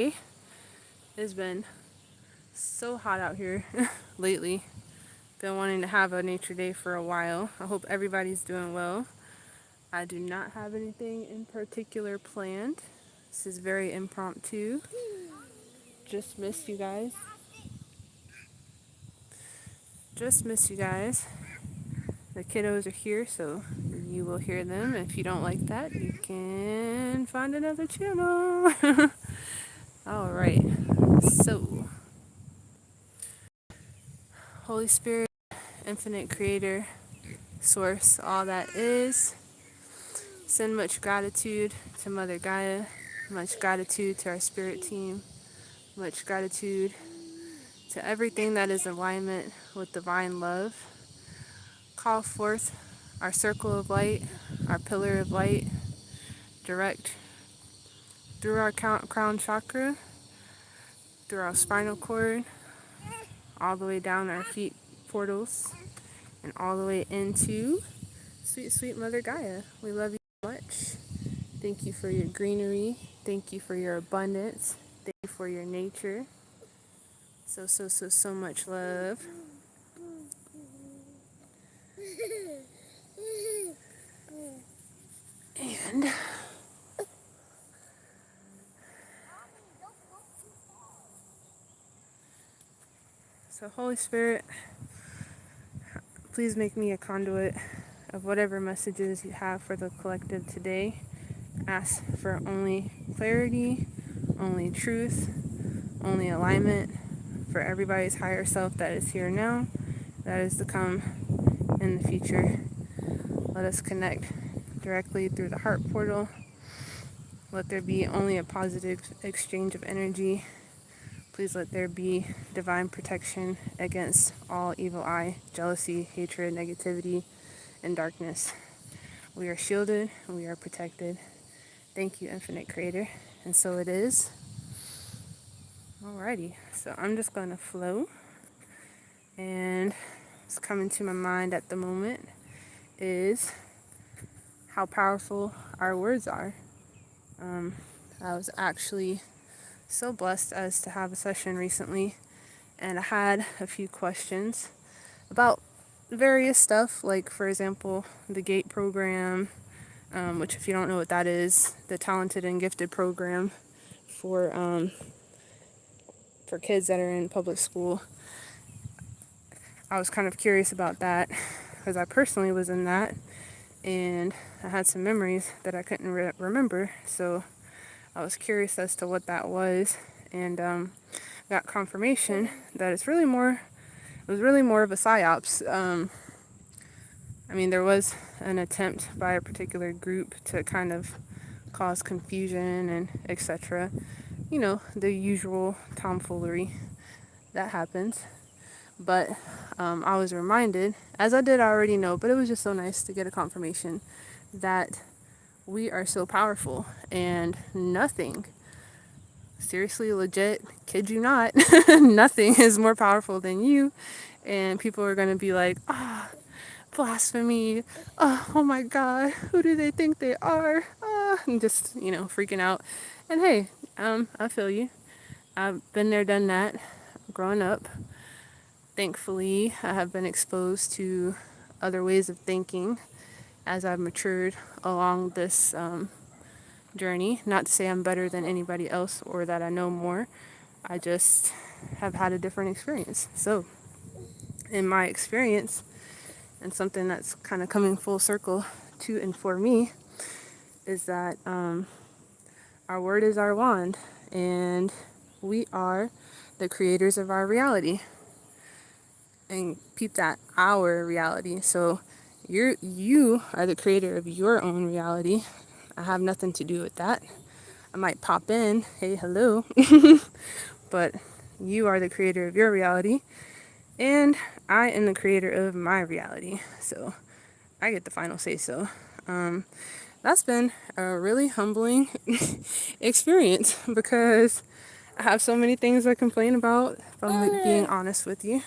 It's been so hot out here lately. Been wanting to have a nature day for a while. I hope everybody's doing well. I do not have anything in particular planned. This is very impromptu. Just missed you guys. Just missed you guys. The kiddos are here, so you will hear them. If you don't like that, you can find another channel. All right. So, Holy Spirit, infinite creator, source, all that is. Send much gratitude to Mother Gaia, much gratitude to our spirit team, much gratitude to everything that is in alignment with divine love. Call forth our circle of light, our pillar of light, direct through our crown chakra, through our spinal cord, all the way down our feet portals, and all the way into sweet, sweet Mother Gaia. We love you so much. Thank you for your greenery. Thank you for your abundance. Thank you for your nature. So much love. And so, Holy Spirit, please make me a conduit of whatever messages you have for the collective today. Ask for only clarity, only truth, only alignment for everybody's higher self that is here now, that is to come in the future. Let us connect directly through the heart portal. Let there be only a positive exchange of energy. Please let there be divine protection against all evil eye, jealousy, hatred, negativity, and darkness. We are shielded and we are protected. Thank you, Infinite Creator. And so it is. Alrighty, so I'm just going to flow. And what's coming to my mind at the moment is how powerful our words are. I was actually so blessed as to have a session recently, and I had a few questions about various stuff, like, for example, the GATE program, which, if you don't know what that is, the Talented and Gifted program for kids that are in public school. I was kind of curious about that because I personally was in that, and I had some memories that I couldn't remember, so I was curious as to what that was, and got confirmation that it was really more of a psyops. I mean, there was an attempt by a particular group to kind of cause confusion and etc. You know, the usual tomfoolery that happens. But I was reminded, as I did already know, but it was just so nice to get a confirmation that we are so powerful and nothing, seriously, legit, kid you not, nothing is more powerful than you. And people are going to be like, blasphemy, oh my God, who do they think they are? And just, freaking out. And hey, I feel you. I've been there, done that, growing up. Thankfully, I have been exposed to other ways of thinking as I've matured along this journey. Not to say I'm better than anybody else or that I know more. I just have had a different experience. So, in my experience, and something that's kind of coming full circle to and for me, is that our word is our wand, and we are the creators of our reality. And peep that, our reality. So you are the creator of your own reality. I have nothing to do with that. I might pop in, hey, hello, but you are the creator of your reality, and I am the creator of my reality. So I get the final say so. That's been a really humbling experience because I have so many things I complain about, if I'm being honest with you,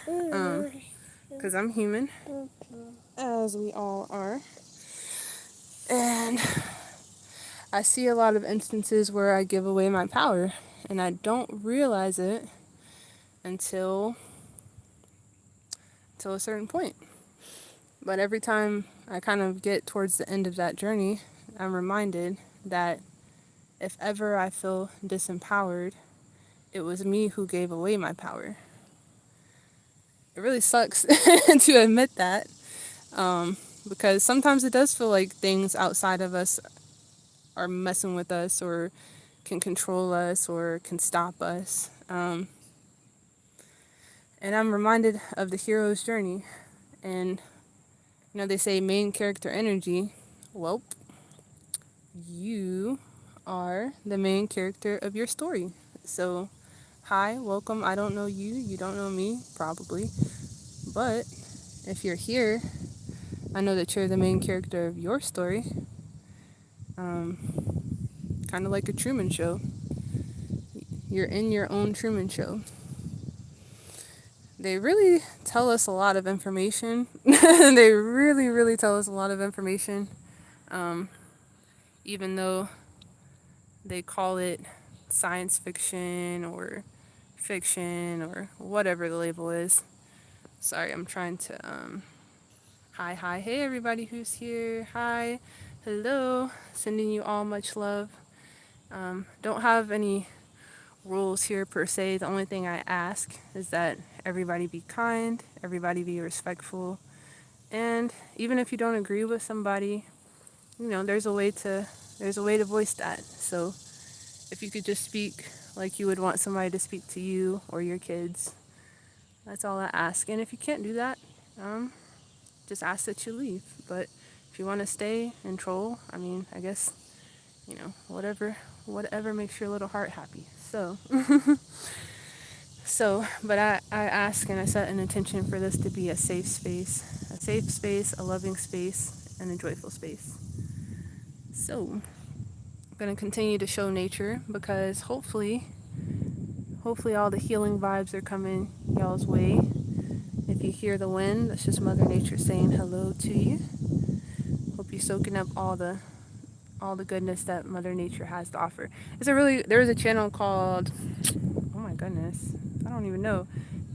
because I'm human, as we all are, and I see a lot of instances where I give away my power, and I don't realize it until a certain point. But every time I kind of get towards the end of that journey, I'm reminded that if ever I feel disempowered, it was me who gave away my power. It really sucks to admit that, because sometimes it does feel like things outside of us are messing with us or can control us or can stop us. And I'm reminded of the hero's journey. And, they say main character energy. Well, you are the main character of your story. So, hi, welcome. I don't know you. You don't know me, probably. But if you're here, I know that you're the main character of your story. Kind of like a Truman Show. You're in your own Truman Show. They really tell us a lot of information. They really, really tell us a lot of information. Even though they call it science fiction or fiction or whatever the label is. Sorry, I'm trying to, hi, hey everybody who's here. Hi, hello, sending you all much love. Don't have any rules here per se. The only thing I ask is that everybody be kind, everybody be respectful, and even if you don't agree with somebody, there's a way to voice that. So if you could just speak like you would want somebody to speak to you or your kids, that's all I ask. And if you can't do that, just ask that you leave. But if you want to stay and troll, I guess, whatever makes your little heart happy. But I ask and I set an intention for this to be a safe space, a loving space, and a joyful space. So, I'm going to continue to show nature because hopefully all the healing vibes are coming y'all's way. If you hear the wind, that's just Mother Nature saying hello to you. Hope you're soaking up all the goodness that Mother Nature has to offer. There was a channel called, oh my goodness, I don't even know.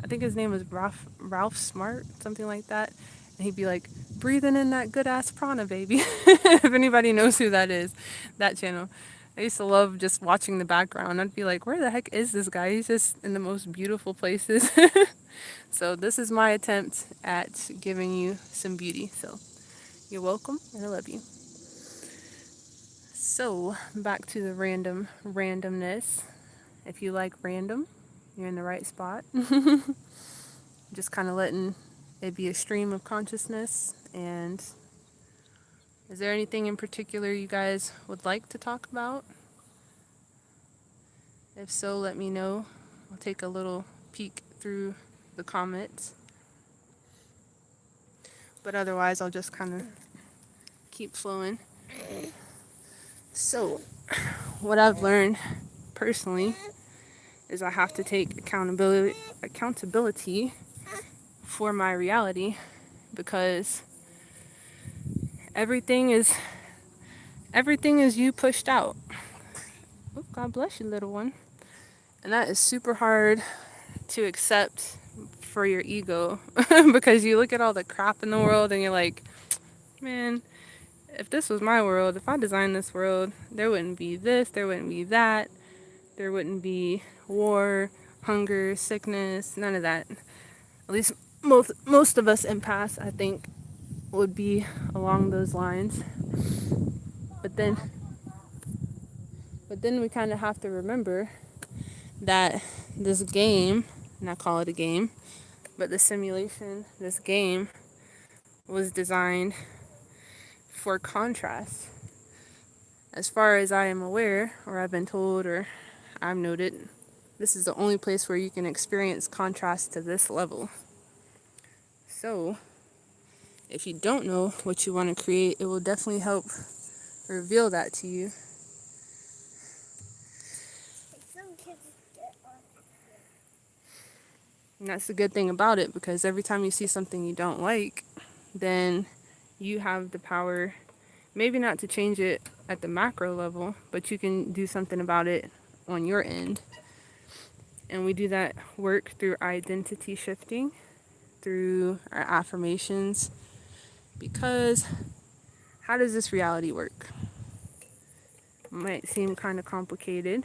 I think his name was Ralph Smart, something like that. And he'd be like, breathing in that good ass prana, baby. If anybody knows who that is, that channel. I used to love just watching the background. I'd be like, where the heck is this guy? He's just in the most beautiful places. So this is my attempt at giving you some beauty. So you're welcome, and I love you. So back to the randomness. If you like random, you're in the right spot. Just kind of letting it be a stream of consciousness. And is there anything in particular you guys would like to talk about? If so, let me know. I'll take a little peek through the comments. But otherwise, I'll just kind of keep flowing. So, what I've learned personally is I have to take accountability for my reality, because everything is you pushed out. Oh, God bless you, little one. And that is super hard to accept for your ego because you look at all the crap in the world and you're like, man, if this was my world, if I designed this world, there wouldn't be this, there wouldn't be that, there wouldn't be war, hunger, sickness, none of that. At least most of us empaths, I think, would be along those lines. But then we kind of have to remember that this game, and I call it a game, but the simulation, this game, was designed for contrast. As far as I am aware, or I've been told, or I've noted, this is the only place where you can experience contrast to this level. So, if you don't know what you want to create, it will definitely help reveal that to you. And that's the good thing about it, because every time you see something you don't like, then you have the power, maybe not to change it at the macro level, but you can do something about it on your end. And we do that work through identity shifting, through our affirmations, because how does this reality work? It might seem kind of complicated,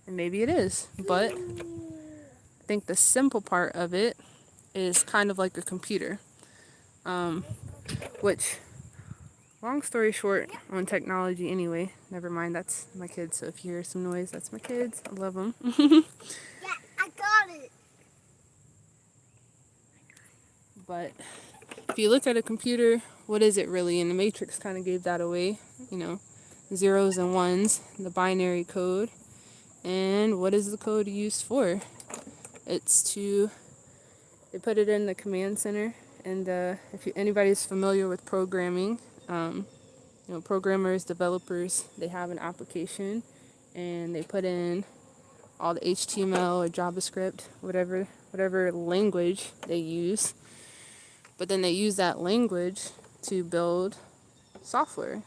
and maybe it is, but I think the simple part of it is kind of like a computer, which, long story short, on technology anyway, never mind, that's my kids, so if you hear some noise, that's my kids, I love them. Yeah, I got it. But if you look at a computer, what is it really? And the Matrix kind of gave that away, zeros and ones, the binary code. And what is the code used for? They put it in the command center. And if anybody's familiar with programming, programmers, developers, they have an application and they put in all the HTML or JavaScript, whatever language they use. But then they use that language to build software.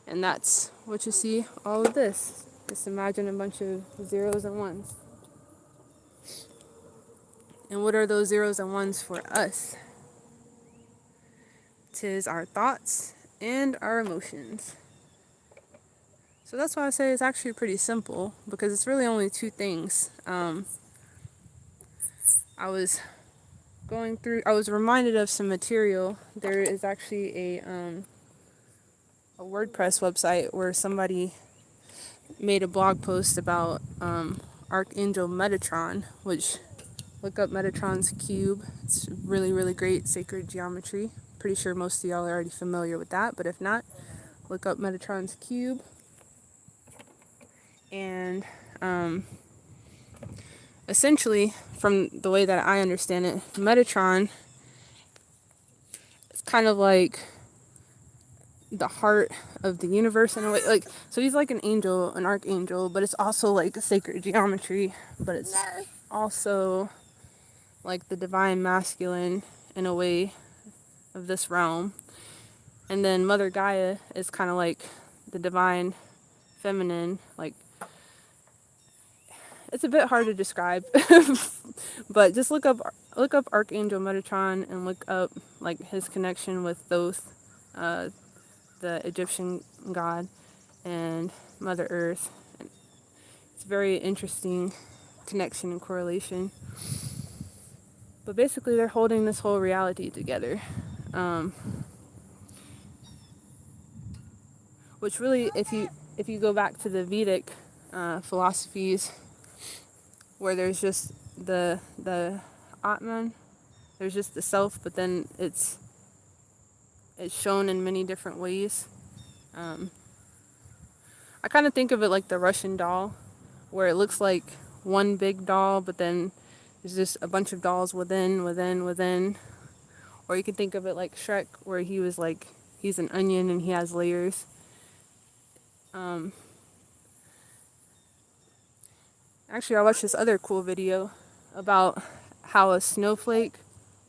And that's what you see all of this. Just imagine a bunch of zeros and ones. And what are those zeros and ones for us? 'Tis our thoughts and our emotions. So that's why I say it's actually pretty simple, because it's really only two things. I was reminded of some material. There is actually a WordPress website where somebody made a blog post about Archangel Metatron, which, look up Metatron's cube. It's really, really great sacred geometry. Pretty sure most of y'all are already familiar with that, but if not, look up Metatron's cube. And essentially, from the way that I understand it, Metatron is kind of like the heart of the universe in a way. Like, so he's like an angel, an archangel, but it's also like sacred geometry, but it's also like the divine masculine in a way of this realm. And then Mother Gaia is kind of like the divine feminine. Like, it's a bit hard to describe, but just look up Archangel Metatron and look up like his connection with Thoth, the Egyptian god, and Mother Earth. It's a very interesting connection and correlation. But basically, they're holding this whole reality together. Which really, if you go back to the Vedic philosophies, where there's just the Atman, there's just the self, but then it's shown in many different ways. I kind of think of it like the Russian doll, where it looks like one big doll, but then there's just a bunch of dolls within. Or you can think of it like Shrek, where he's an onion and he has layers. Actually, I watched this other cool video about how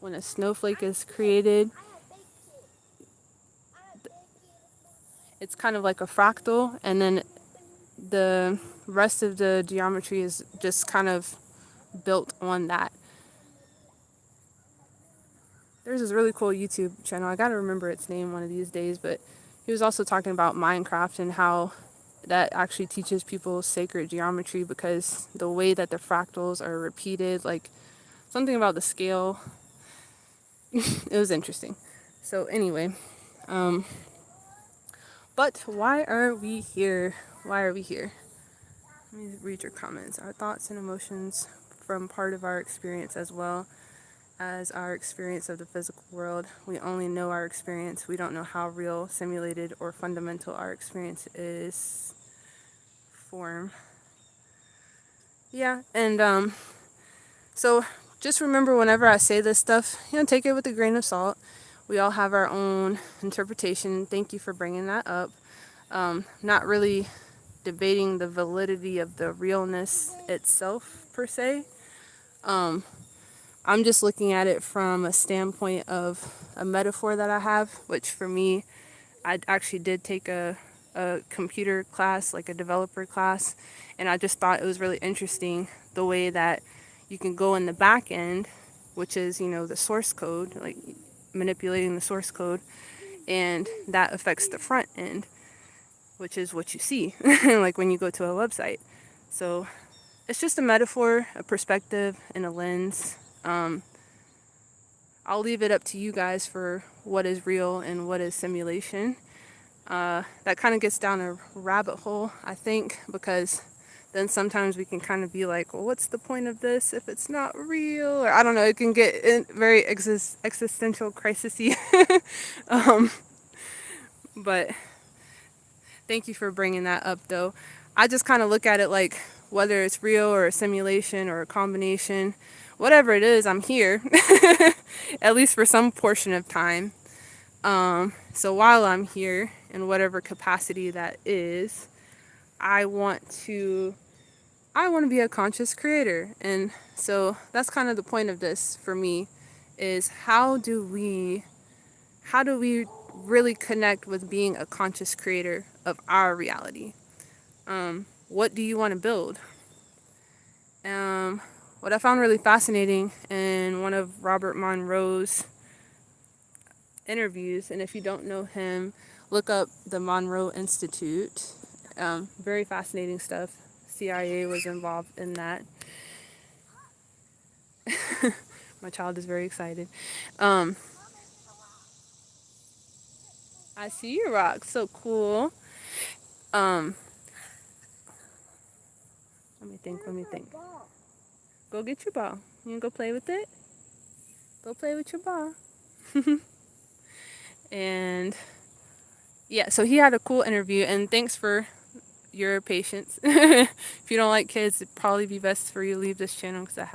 when a snowflake is created, it's kind of like a fractal, and then the rest of the geometry is just kind of built on that. There's this really cool YouTube channel, I gotta remember its name one of these days, but he was also talking about Minecraft and how that actually teaches people sacred geometry, because the way that the fractals are repeated, like something about the scale, it was interesting. So anyway, but why are we here? Let me read your comments. Our thoughts and emotions from part of our experience as well as our experience of the physical world. We only know our experience. We don't know how real, simulated, or fundamental our experience is. Form. Yeah, and so just remember, whenever I say this stuff, take it with a grain of salt. We all have our own interpretation. Thank you for bringing that up. Not really debating the validity of the realness itself, per se. I'm just looking at it from a standpoint of a metaphor that I have, which for me, I actually did take a a computer class, like a developer class, and I just thought it was really interesting the way that you can go in the back end, which is, the source code, like manipulating the source code, and that affects the front end, which is what you see, like when you go to a website. So it's just a metaphor, a perspective, and a lens. I'll leave it up to you guys for what is real and what is simulation. That kind of gets down a rabbit hole, I think, because then sometimes we can kind of be like, well, what's the point of this if it's not real? Or I don't know, it can get very existential crisisy. But thank you for bringing that up, though. I just kind of look at it like whether it's real or a simulation or a combination, whatever it is, I'm here, at least for some portion of time. So while I'm here, in whatever capacity that is, I want to be a conscious creator. And so that's kind of the point of this for me, is how do we really connect with being a conscious creator of our reality? What do you want to build? What I found really fascinating in one of Robert Monroe's interviews, and if you don't know him, look up the Monroe Institute. Very fascinating stuff. CIA was involved in that. My child is very excited. I see your rock. So cool. Let me think. Go get your ball. You wanna go play with it? Go play with your ball. And yeah, so he had a cool interview, and thanks for your patience. If you don't like kids, it'd probably be best for you to leave this channel, because I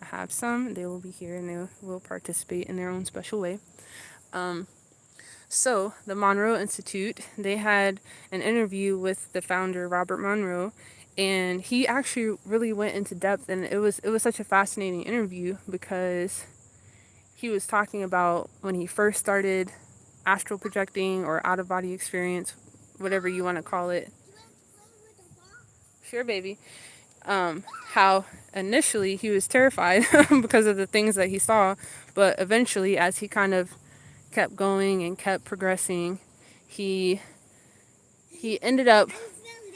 have some. They will be here and they will participate in their own special way. So the Monroe Institute, they had an interview with the founder, Robert Monroe, and he actually really went into depth, and it was such a fascinating interview, because he was talking about when he first started astral projecting or out of body experience, whatever you want to call it. Sure, baby. How initially he was terrified because of the things that he saw, but eventually, as he kind of kept going and kept progressing, he ended up,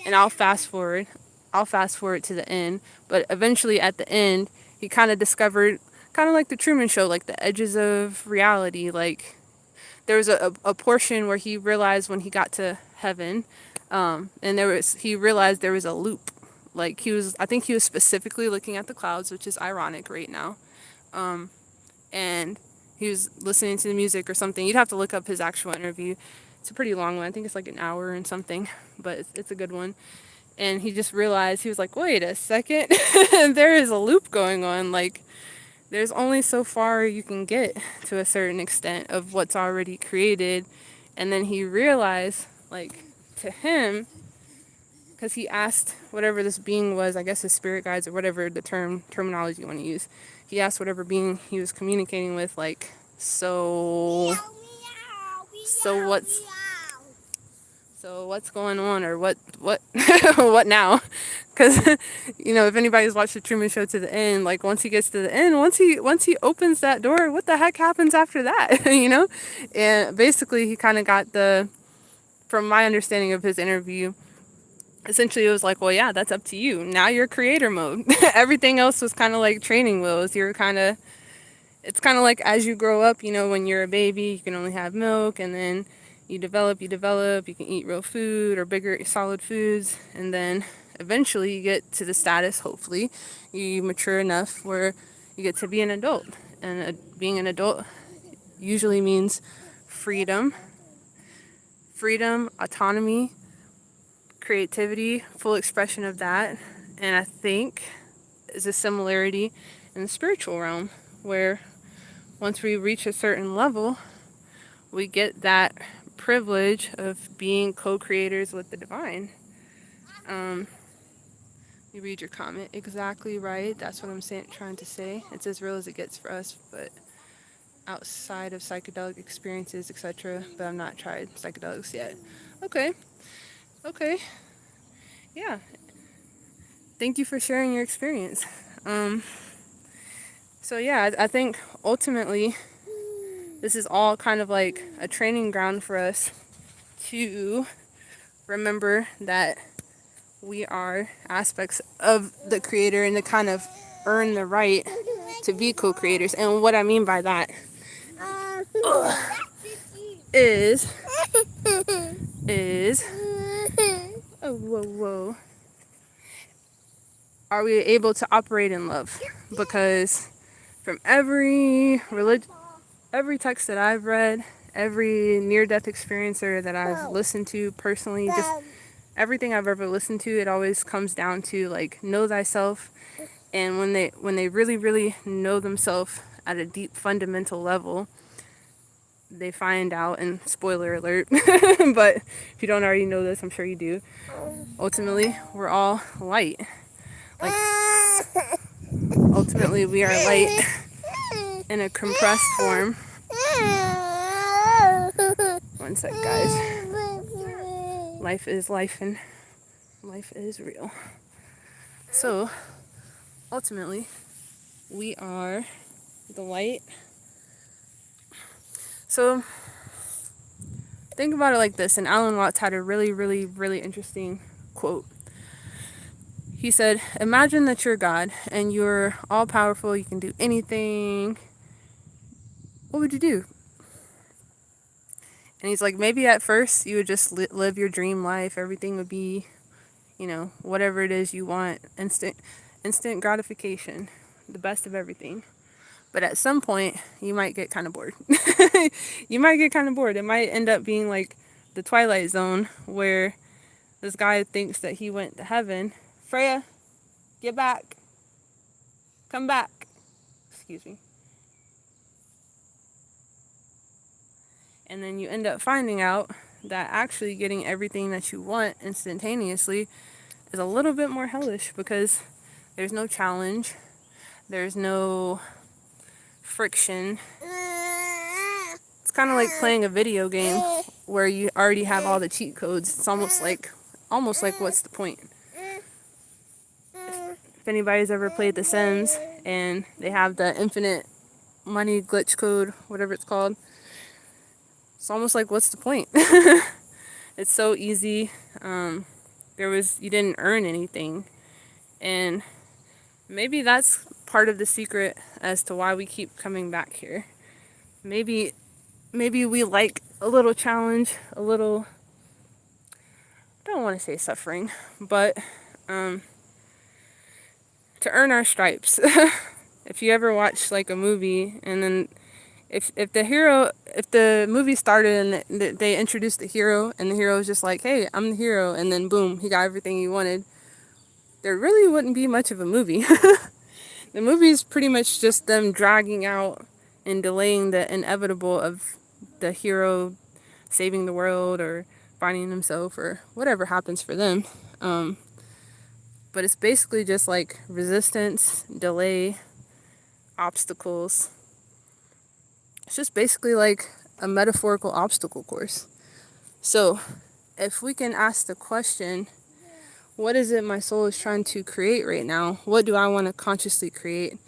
and I'll fast forward to the end, but eventually at the end, he kind of discovered, kind of like the Truman Show, like the edges of reality. Like there was a portion where he realized when he got to heaven, and he realized there was a loop. Like I think he was specifically looking at the clouds, which is ironic right now. And he was listening to the music or something. You'd have to look up his actual interview. It's a pretty long one. I think it's like an hour and something, but it's a good one. And he just realized, he was like, wait a second, there is a loop going on. Like, there's only so far you can get to a certain extent of what's already created. And then he realized, like, to him, because he asked whatever this being was, I guess his spirit guides or whatever the terminology you want to use. He asked whatever being he was communicating with, like, so what's going on, or what what now? Because if anybody's watched the Truman Show to the end, like once he gets to the end, once he opens that door, what the heck happens after that? And basically he kind of got from my understanding of his interview, essentially it was like, well, yeah, that's up to you. Now you're creator mode. Everything else was kind of like training wheels. It's kind of like as you grow up, when you're a baby, you can only have milk, and then you develop, you can eat real food or bigger solid foods, and then eventually you get to the status, hopefully, you mature enough where you get to be an adult. And being an adult usually means freedom, autonomy, creativity, full expression of that. And I think is a similarity in the spiritual realm, where once we reach a certain level, we get that privilege of being co-creators with the divine. You read your comment. Exactly right. That's what I'm trying to say. It's as real as it gets for us, but outside of psychedelic experiences, etc. But I've not tried psychedelics yet. Okay. Okay. Yeah. Thank you for sharing your experience. So yeah, I think ultimately this is all kind of like a training ground for us to remember that we are aspects of the creator and to kind of earn the right to be co-creators. And what I mean by that is is oh whoa whoa are we able to operate in love? Because from every text that I've read, every near-death experiencer that I've listened to personally, just everything I've ever listened to, it always comes down to like know thyself. And when they really really know themselves at a deep fundamental level, they find out, and spoiler alert, but if you don't already know this, I'm sure you do. Ultimately, we're all light. Like ultimately, we are light in a compressed form. One sec, guys. Life is life and life is real. So, ultimately, we are the light. So, think about it like this. And Alan Watts had a really, really, really interesting quote. He said, imagine that you're God and you're all powerful, you can do anything. What would you do? And he's like, maybe at first you would just live your dream life. Everything would be, whatever it is you want, instant gratification, the best of everything. But at some point, you might get kind of bored. You might get kind of bored. It might end up being like the Twilight Zone where this guy thinks that he went to heaven. Freya, get back. Come back. Excuse me. And then you end up finding out that actually getting everything that you want instantaneously is a little bit more hellish because there's no challenge, there's no friction. It's kind of like playing a video game where you already have all the cheat codes. It's almost like what's the point? If anybody's ever played The Sims and they have the infinite money glitch code, whatever it's called, it's almost like what's the point? It's so easy. You didn't earn anything, and maybe that's part of the secret as to why we keep coming back here. Maybe we like a little challenge, a little, I don't want to say suffering, but to earn our stripes. If you ever watch like a movie and then if the movie started and they introduced the hero and the hero was just like, hey, I'm the hero, and then boom, he got everything he wanted, there really wouldn't be much of a movie. The movie is pretty much just them dragging out and delaying the inevitable of the hero saving the world or finding himself or whatever happens for them. But it's basically just like resistance, delay, obstacles. It's just basically like a metaphorical obstacle course. So if we can ask the question, what is it my soul is trying to create right now? What do I want to consciously create?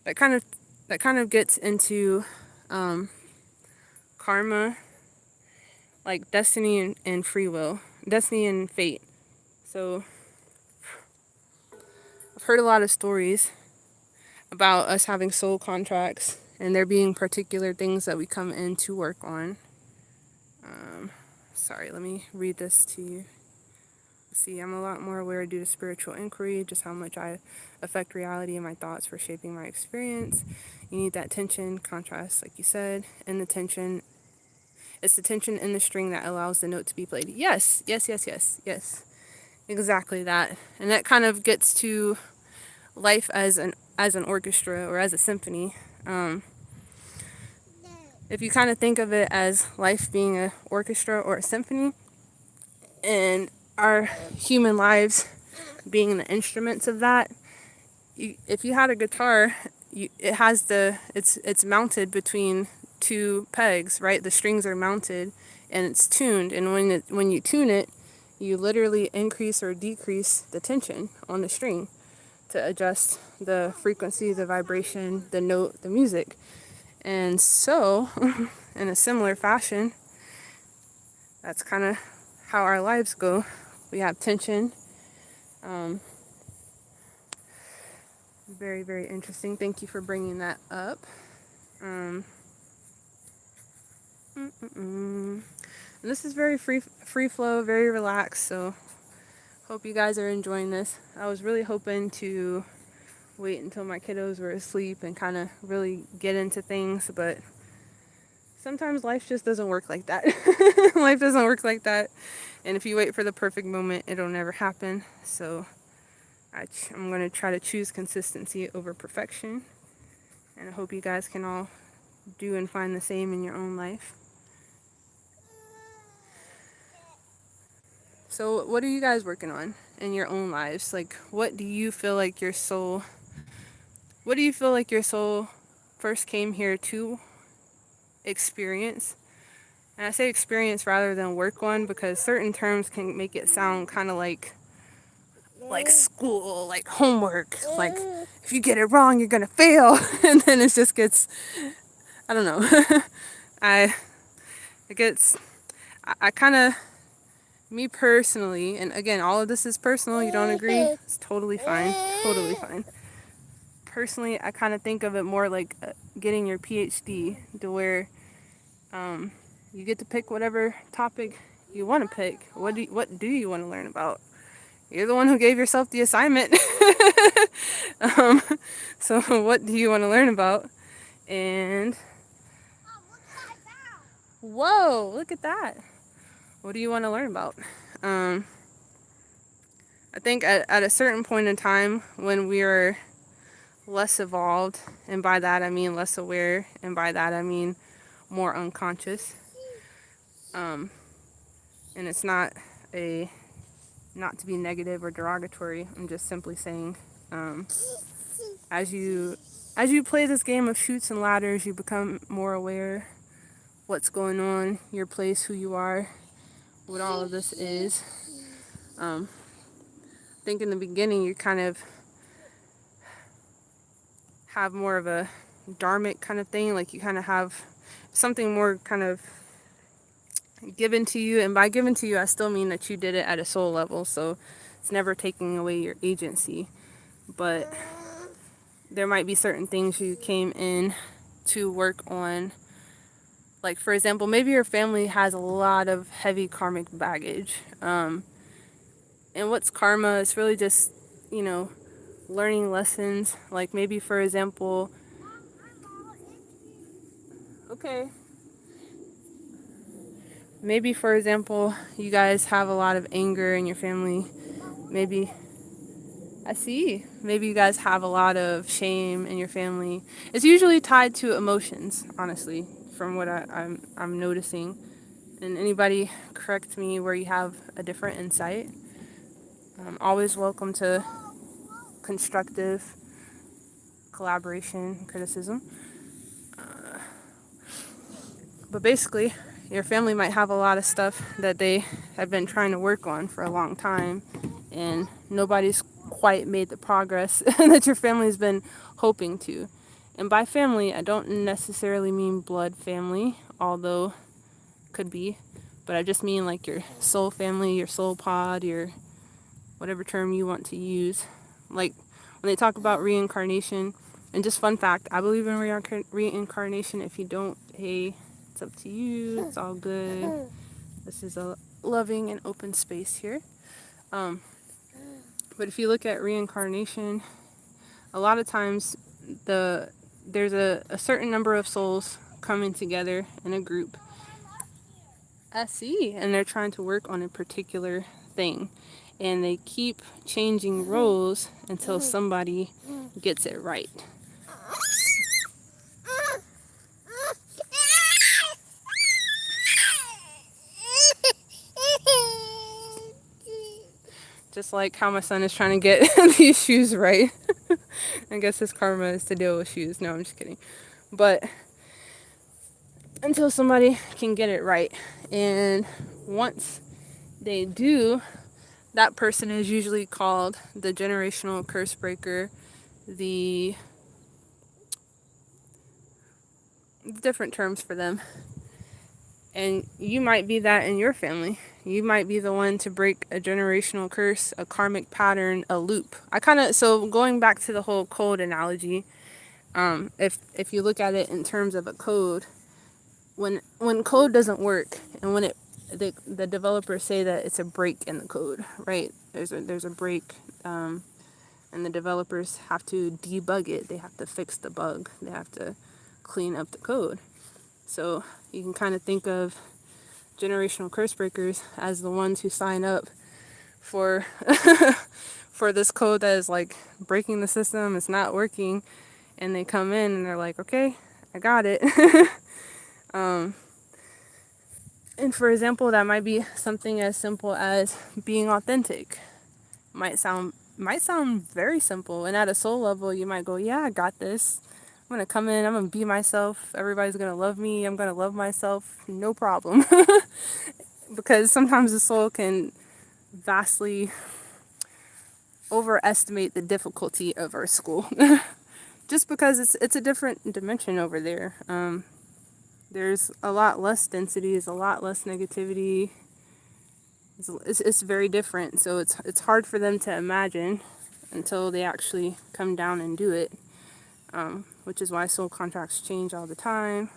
That kind of gets into karma, like destiny and free will, destiny and fate. So I've heard a lot of stories about us having soul contracts and there being particular things that we come in to work on. Sorry, let me read this to you. See, I'm a lot more aware due to spiritual inquiry, just how much I affect reality and my thoughts for shaping my experience. You need that tension, contrast, like you said, and the tension. It's the tension in the string that allows the note to be played. Yes. Exactly that. And that kind of gets to life as an orchestra or as a symphony. If you kind of think of it as life being an orchestra or a symphony, and our human lives being the instruments of that, if you had a guitar, it's mounted between two pegs, right? The strings are mounted and it's tuned, and when you tune it, you literally increase or decrease the tension on the string to adjust the frequency, the vibration, the note, the music. And so, in a similar fashion, that's kind of how our lives go. We have tension. Very, very interesting. Thank you for bringing that up. And this is very free flow, very relaxed. So, hope you guys are enjoying this. I was really hoping to wait until my kiddos were asleep and kind of really get into things, but sometimes life just doesn't work like that. Life doesn't work like that. And if you wait for the perfect moment, it'll never happen. So I'm going to try to choose consistency over perfection. And I hope you guys can all do and find the same in your own life. So what are you guys working on in your own lives? Like, what do you feel like your soul first came here to experience? And I say experience rather than work on, because certain terms can make it sound kind of like school, like homework, like if you get it wrong, you're gonna fail. And then it just gets, I don't know. I kind of, me personally, and again, all of this is personal, you don't agree, it's totally fine, totally fine. Personally, I kind of think of it more like getting your PhD, to where you get to pick whatever topic you want to pick. What do you want to learn about? You're the one who gave yourself the assignment. So what do you want to learn about? And whoa, look at that. What do you want to learn about? I think at a certain point in time when we are less evolved, and by that I mean less aware, and by that I mean more unconscious. And it's not to be negative or derogatory. I'm just simply saying, as you play this game of chutes and ladders, you become more aware what's going on, your place, who you are, what all of this is. I think in the beginning you kind of have more of a dharmic kind of thing, like you kind of have something more kind of given to you, and by given to you I still mean that you did it at a soul level, so it's never taking away your agency, but there might be certain things you came in to work on. Like, for example, maybe your family has a lot of heavy karmic baggage, and what's karma? It's really just, learning lessons. Like, maybe, for example, you guys have a lot of anger in your family. Maybe you guys have a lot of shame in your family. It's usually tied to emotions, honestly, from what I'm noticing. And anybody correct me where you have a different insight. I'm always welcome to constructive collaboration, criticism. But basically, your family might have a lot of stuff that they have been trying to work on for a long time, and nobody's quite made the progress that your family's been hoping to. And by family, I don't necessarily mean blood family, although could be, but I just mean like your soul family, your soul pod, your whatever term you want to use. Like when they talk about reincarnation, and just fun fact, I believe in reincarnation. If you don't, hey, it's up to you. It's all good. This is a loving and open space here. But if you look at reincarnation, a lot of times there's a certain number of souls coming together in a group. I see. And they're trying to work on a particular thing. And they keep changing roles until somebody gets it right. Just like how my son is trying to get these shoes right. I guess his karma is to deal with shoes. No, I'm just kidding. But until somebody can get it right. And once they do, that person is usually called the generational curse breaker, the different terms for them. And you might be that in your family. You might be the one to break a generational curse, a karmic pattern, a loop. So going back to the whole code analogy, if you look at it in terms of a code, when code doesn't work, and when the developers say that it's a break in the code, right? There's a break, and the developers have to debug it. They have to fix the bug. They have to clean up the code. So you can kind of think of generational curse breakers as the ones who sign up for for this code that is like breaking the system. It's not working, and they come in and they're like, okay, I got it. And for example, that might be something as simple as being authentic. Might sound very simple, and at a soul level you might go, yeah, I got this. I'm gonna come in, I'm gonna be myself, everybody's gonna love me, I'm gonna love myself, no problem. Because sometimes the soul can vastly overestimate the difficulty of our school. Just because it's a different dimension over there. There's a lot less density, there's a lot less negativity. It's very different, so it's hard for them to imagine until they actually come down and do it, which is why soul contracts change all the time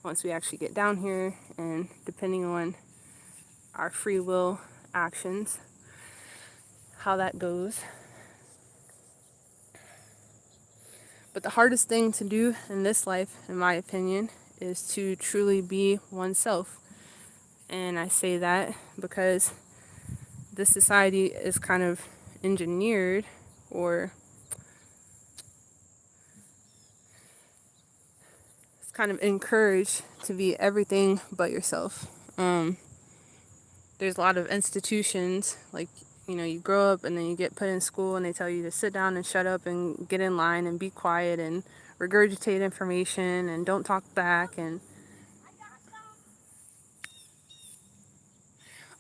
once we actually get down here, and depending on our free will actions, how that goes. But the hardest thing to do in this life, in my opinion, is to truly be oneself. And I say that because this society is kind of engineered, or it's kind of encouraged to be everything but yourself. There's a lot of institutions, like, you grow up and then you get put in school and they tell you to sit down and shut up and get in line and be quiet and regurgitate information and don't talk back and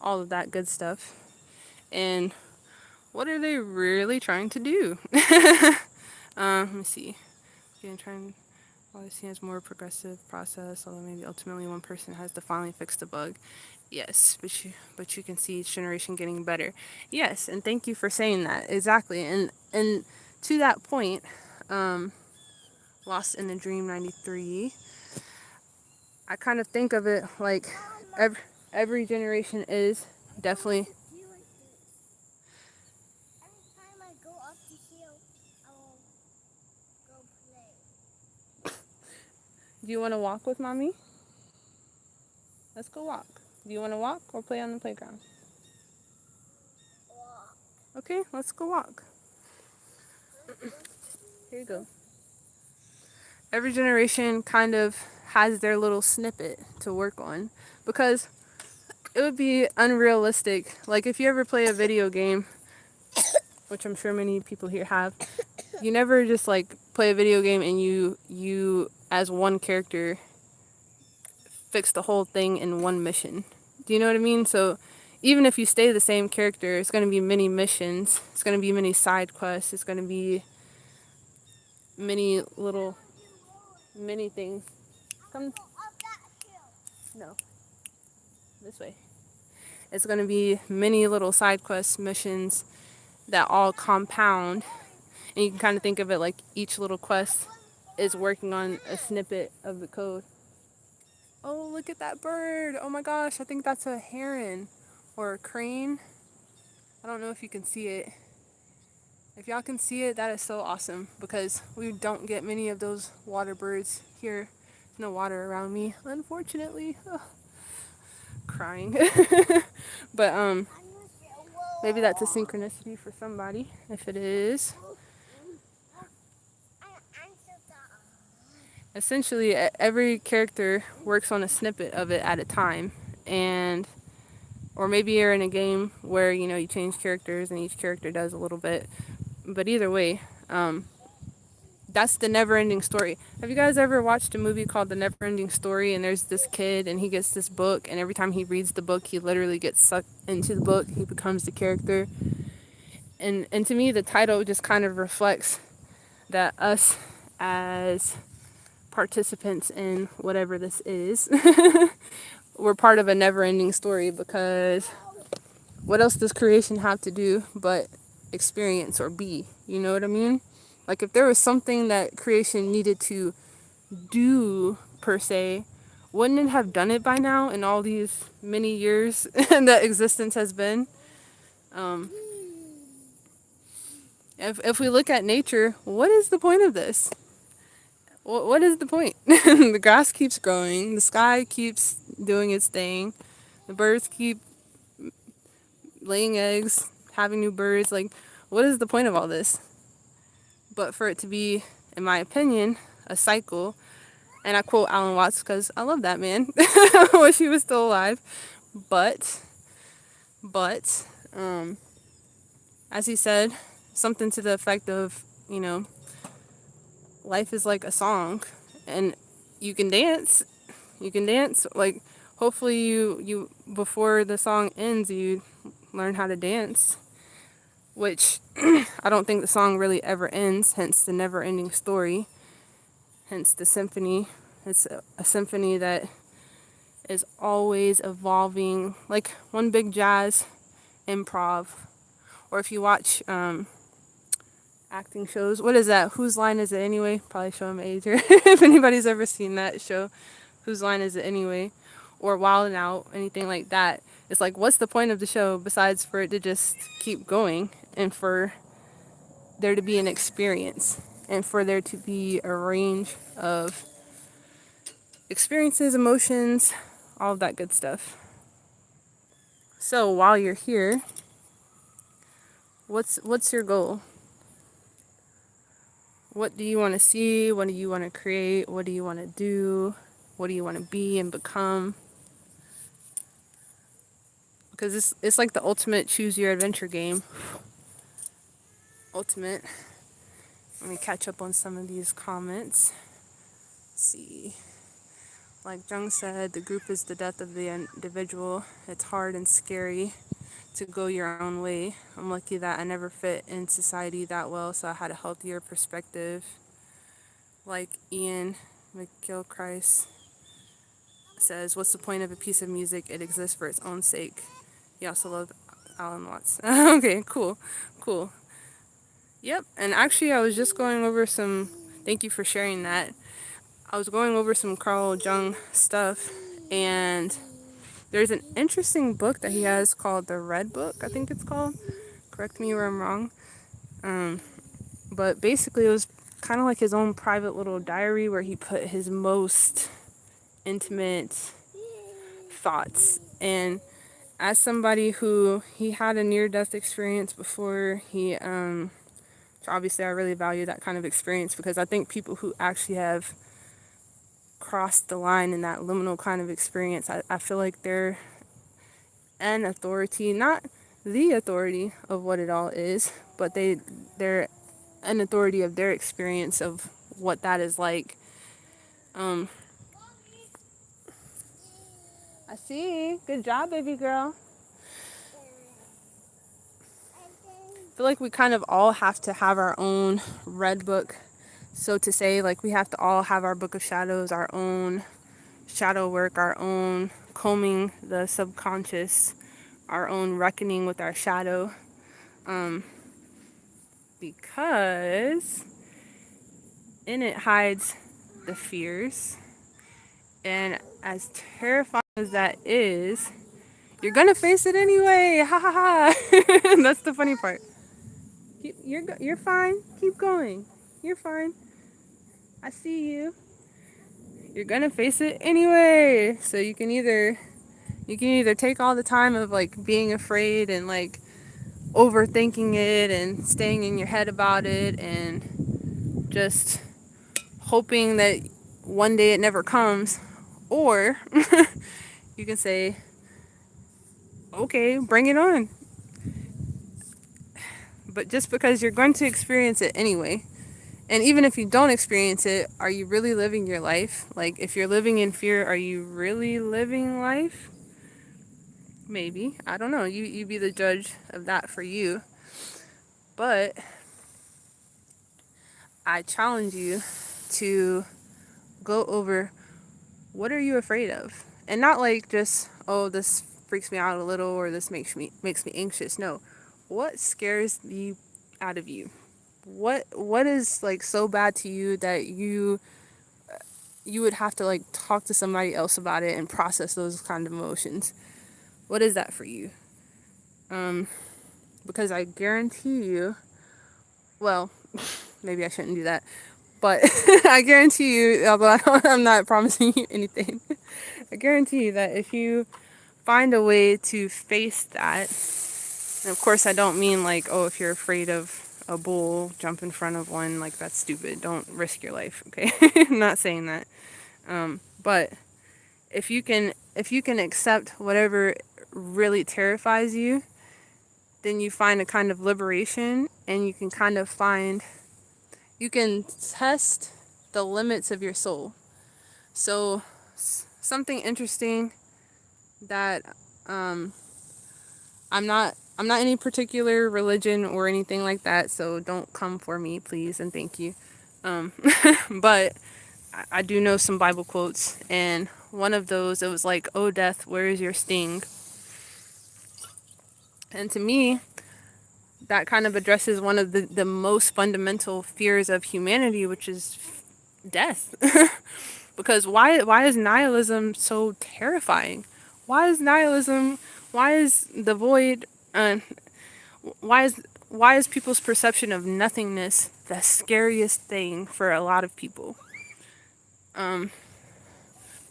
all of that good stuff. And what are they really trying to do? Let me see. While this has more progressive process, although maybe ultimately one person has to finally fix the bug. Yes, but you can see each generation getting better. Yes, and thank you for saying that. Exactly. And to that point, Lost in the Dream 93, I kind of think of it like every generation is definitely. Every time I go up the hill, I will go play. Do you want to walk with mommy? Let's go walk. Do you want to walk or play on the playground? Walk. Okay, let's go walk. Here you go. Every generation kind of has their little snippet to work on, because it would be unrealistic. Like, if you ever play a video game, which I'm sure many people here have, you never just like play a video game and you as one character fix the whole thing in one mission. Do you know what I mean? So even if you stay the same character, it's going to be many missions, it's going to be many side quests, it's going to be many things. Come. No. This way. It's going to be many little side quests, missions that all compound. And you can kind of think of it like each little quest is working on a snippet of the code. Oh, look at that bird. Oh my gosh, I think that's a heron or a crane. I don't know if you can see it. If y'all can see it, that is so awesome, because we don't get many of those water birds here. There's no water around me, unfortunately. Ugh. Crying. But maybe that's a synchronicity for somebody. If it is, essentially every character works on a snippet of it at a time. And or maybe you're in a game where you change characters and each character does a little bit, but either way, that's the never ending story. Have you guys ever watched a movie called The Never Ending Story? And there's this kid and he gets this book, and every time he reads the book, he literally gets sucked into the book. He becomes the character. And to me, the title just kind of reflects that us as participants in whatever this is, we're part of a never ending story, because what else does creation have to do but experience or be? You know what I mean? Like, if there was something that creation needed to do per se, wouldn't it have done it by now in all these many years that existence has been? Um, if we look at nature, what is the point of this? What is the point? The grass keeps growing, the sky keeps doing its thing, the birds keep laying eggs, having new birds. Like, what is the point of all this? But for it to be, in my opinion, a cycle. And I quote Alan Watts because I love that man. Wish he was still alive. But, but, as he said, something to the effect of, life is like a song, and you can dance. You can dance. Like, hopefully you before the song ends, you learn how to dance. Which I don't think the song really ever ends. Hence the never-ending story. Hence the symphony. It's a symphony that is always evolving, like one big jazz improv. Or if you watch acting shows, what is that? Whose Line Is It Anyway? Probably show them age here. If anybody's ever seen that show, Whose Line Is It Anyway? Or Wild and Out, anything like that. It's like, what's the point of the show besides for it to just keep going and for there to be an experience and for there to be a range of experiences, emotions, all of that good stuff. So while you're here, what's your goal? What do you want to see? What do you want to create? What do you want to do? What do you want to be and become? Because it's like the ultimate choose your adventure game. Ultimate. Let me catch up on some of these comments. Let's see. Like Jung said, the group is the death of the individual. It's hard and scary to go your own way. I'm lucky that I never fit in society that well, so I had a healthier perspective. Like Ian McGilchrist says, what's the point of a piece of music? It exists for its own sake. He also loved Alan Watts. Okay, cool. Yep, and actually I was just going over thank you for sharing that. I was going over some Carl Jung stuff, and there's an interesting book that he has called The Red Book, I think it's called. Correct me where I'm wrong. But basically it was kind of like his own private little diary where he put his most intimate thoughts. And as somebody who, he had a near-death experience before he, obviously I really value that kind of experience, because I think people who actually have crossed the line in that liminal kind of experience, I feel like they're an authority, not the authority of what it all is, but they're an authority of their experience of what that is like. I see. Good job, baby girl. I feel like we kind of all have to have our own red book, so to say. Like, we have to all have our book of shadows, our own shadow work, our own combing the subconscious, our own reckoning with our shadow, because in it hides the fears, and as terrifying as that is, you're gonna face it anyway. Ha ha ha. That's the funny part. You're fine. Keep going. You're fine. I see you. You're gonna face it anyway. So you can either take all the time of like being afraid and like overthinking it and staying in your head about it and just hoping that one day it never comes, or you can say, okay, bring it on. But just because you're going to experience it anyway, And even if you don't experience it, are you really living your life? Like, if you're living in fear, are you really living life? Maybe. I don't know. You be the judge of that for you. But I challenge you to go over, what are you afraid of? And not like just, oh, this freaks me out a little, or this makes me anxious. No. What scares you out of you? What is like so bad to you that you would have to like talk to somebody else about it and process those kind of emotions? What is that for you? Because I guarantee you, well, maybe I shouldn't do that, but I guarantee you, although I'm not promising you anything, I guarantee you that if you find a way to face that, and of course I don't mean like, oh, if you're afraid of a bull, jump in front of one, like that's stupid. Don't risk your life, okay? I'm not saying that. But if you can accept whatever really terrifies you, then you find a kind of liberation, and you can kind of find, you can test the limits of your soul. So something interesting that I'm not any particular religion or anything like that, so don't come for me, please, and thank you. But I do know some Bible quotes, and one of those, it was like, "Oh death, where is your sting?" And to me, that kind of addresses one of the most fundamental fears of humanity, which is death. Because why is nihilism so terrifying? Why is nihilism? Why is the void? Why is people's perception of nothingness the scariest thing for a lot of people?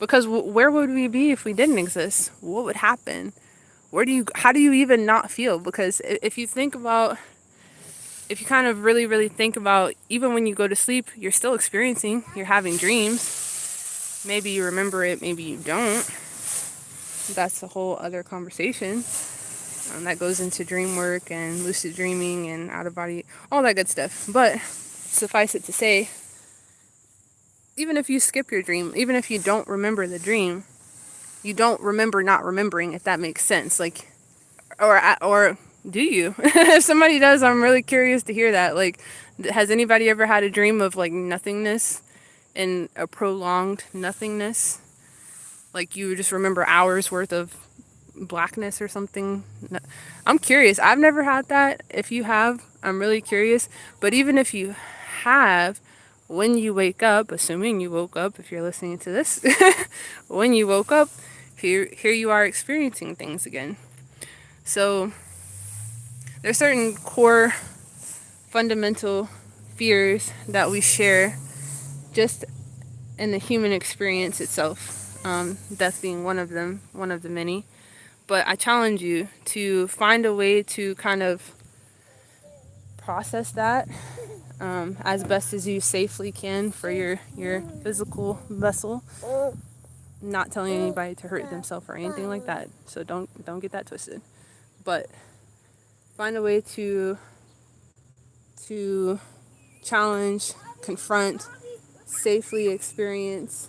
Because where would we be if we didn't exist? What would happen? How do you even not feel? Because if you think about, if you kind of really, really think about, even when you go to sleep, you're still experiencing, you're having dreams. Maybe you remember it, maybe you don't. That's a whole other conversation. That goes into dream work and lucid dreaming and out of body, all that good stuff. But suffice it to say, even if you skip your dream, even if you don't remember the dream, you don't remember not remembering, if that makes sense. Like, or do you? If somebody does, I'm really curious to hear that. Like, has anybody ever had a dream of like nothingness, and a prolonged nothingness? Like, you just remember hours worth of blackness or something? I'm curious. I've never had that. If you have, I'm really curious. But even if you have, when you wake up, assuming you woke up, if you're listening to this, when you woke up, here you are experiencing things again. So there's certain core fundamental fears that we share just in the human experience itself. Death being one of them, one of the many. But I challenge you to find a way to kind of process that as best as you safely can for your physical vessel. Not telling anybody to hurt themselves or anything like that. So don't get that twisted. But find a way to challenge, confront, safely experience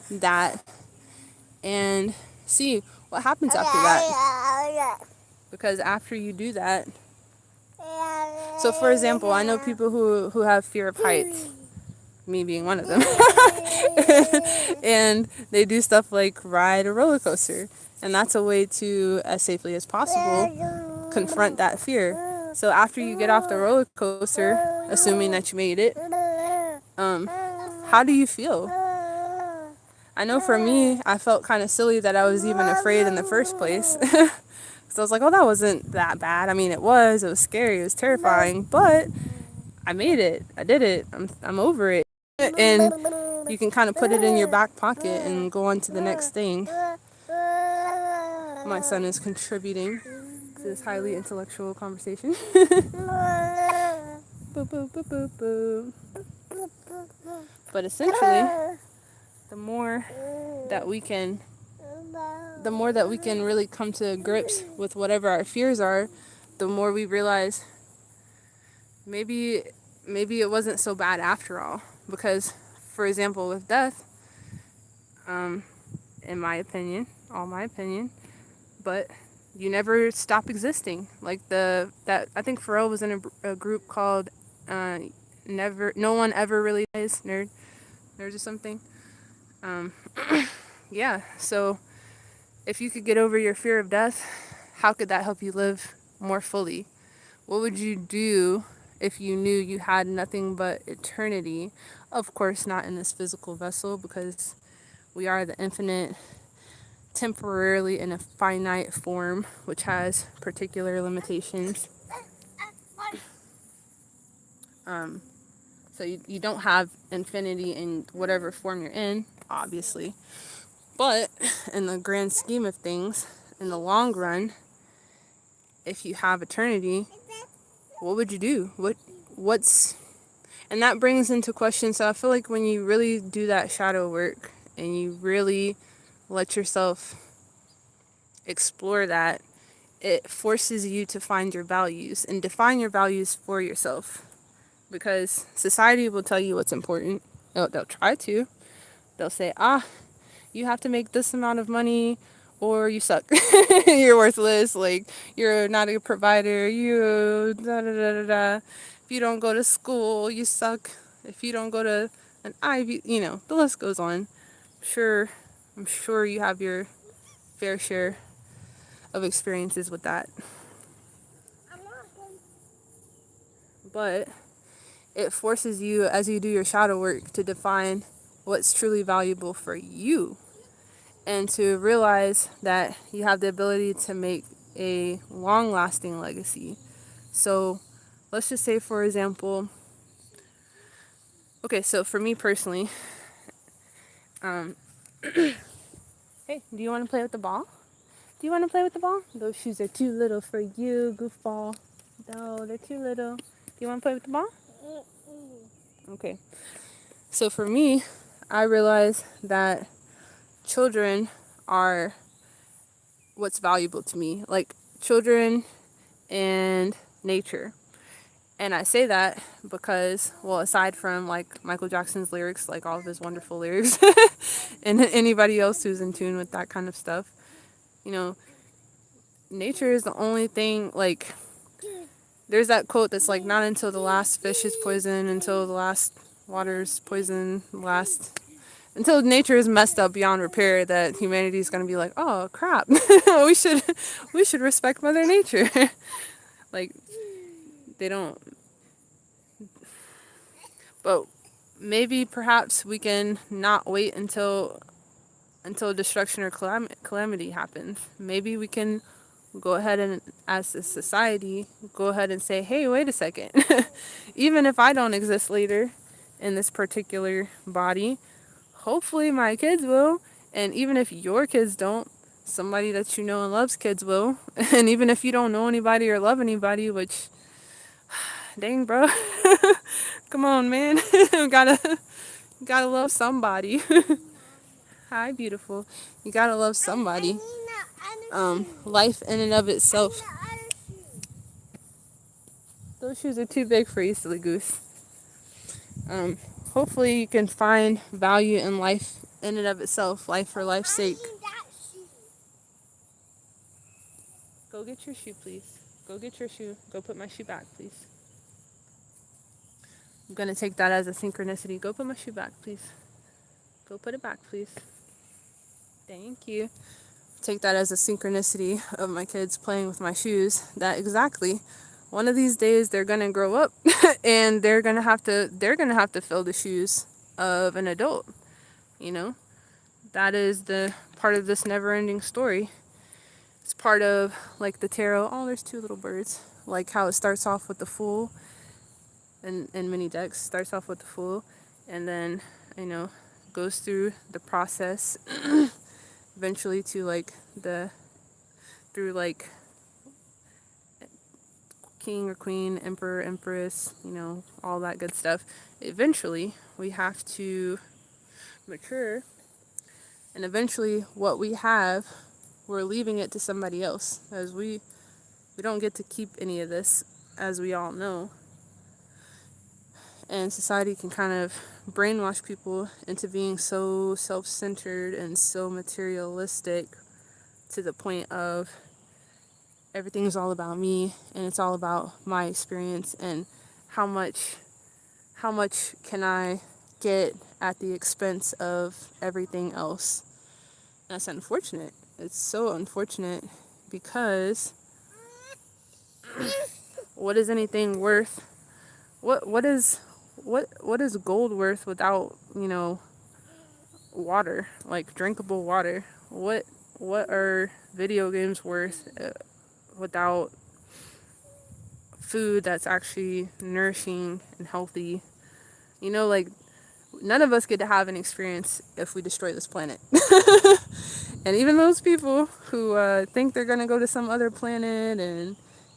that, and see what happens after that. Because after you do that, so for example, I know people who have fear of heights, me being one of them, and they do stuff like ride a roller coaster, and that's a way to, as safely as possible, confront that fear. So after you get off the roller coaster, assuming that you made it, how do you feel? I know for me, I felt kind of silly that I was even afraid in the first place. So I was like, oh, that wasn't that bad. I mean, it was scary, it was terrifying, but I made it. I did it. I'm over it. And you can kind of put it in your back pocket and go on to the next thing. My son is contributing to this highly intellectual conversation. Boop, boop, boop, boop, boop. But essentially, the more that we can really come to grips with whatever our fears are, the more we realize maybe maybe it wasn't so bad after all. Because, for example, with death, in my opinion, all my opinion, but you never stop existing. Like that I think Pharrell was in a group called Never No One Ever Really Dies, nerds or something. Um, yeah, so if you could get over your fear of death, how could that help you live more fully? What would you do if you knew you had nothing but eternity? Of course, not in this physical vessel, because we are the infinite, temporarily in a finite form, which has particular limitations. So you don't have infinity in whatever form you're in, obviously. But in the grand scheme of things, in the long run, if you have eternity, what would you do? What's and that brings into question. So I feel like when you really do that shadow work and you really let yourself explore that, it forces you to find your values and define your values for yourself. Because society will tell you what's important. They'll try to. They'll say, you have to make this amount of money or you suck. You're worthless. Like, you're not a provider. You da da da da da. If you don't go to school, you suck. If you don't go to an Ivy, the list goes on. I'm sure you have your fair share of experiences with that. But it forces you, as you do your shadow work, to define what's truly valuable for you and to realize that you have the ability to make a long-lasting legacy. So let's just say, for example, okay, so for me personally, hey, do you want to play with the ball? Do you want to play with the ball? Those shoes are too little for you, goofball. No, they're too little. Do you want to play with the ball? Okay. So for me, I realize that children are what's valuable to me. Like, children and nature. And I say that because, well, aside from like Michael Jackson's lyrics, like all of his wonderful lyrics, and anybody else who's in tune with that kind of stuff, nature is the only thing, like, there's that quote that's like, not until the last fish is poisoned, until the last water's poisoned, until nature is messed up beyond repair, that humanity is going to be like, oh crap, we should respect Mother Nature. Like, they don't. But maybe perhaps we can not wait until destruction or calamity happens. Maybe we can go ahead and, as a society, go ahead and say, hey, wait a second. Even if I don't exist later in this particular body, hopefully my kids will. And even if your kids don't, somebody that you know and loves kids will. And even if you don't know anybody or love anybody, which, dang, bro. Come on, man. gotta love somebody. Hi, beautiful. You gotta love somebody. Life in and of itself. Those shoes are too big for you, silly goose. Hopefully you can find value in life in and of itself, life for life's sake. Go get your shoe, please. Go get your shoe. Go put my shoe back, please. I'm gonna take that as a synchronicity. Go put my shoe back, please. Go put it back, please. Thank you. Take that as a synchronicity of my kids playing with my shoes. That exactly. One of these days they're gonna grow up and they're gonna have to fill the shoes of an adult. That is the part of this never-ending story. It's part of, like, the tarot. Oh, there's two little birds. Like how it starts off with the Fool, and in many decks starts off with the Fool, and then goes through the process eventually to through king or queen, emperor, empress, all that good stuff. Eventually we have to mature, and eventually what we have, we're leaving it to somebody else, as we don't get to keep any of this, as we all know. And society can kind of brainwash people into being so self-centered and so materialistic to the point of everything's all about me and it's all about my experience and how much how much can I get at the expense of everything else. That's unfortunate. It's so unfortunate because what is anything worth? What is gold worth without, water, like drinkable water? What are video games worth without food that's actually nourishing and healthy? Like none of us get to have an experience if we destroy this planet. And even those people who think they're gonna go to some other planet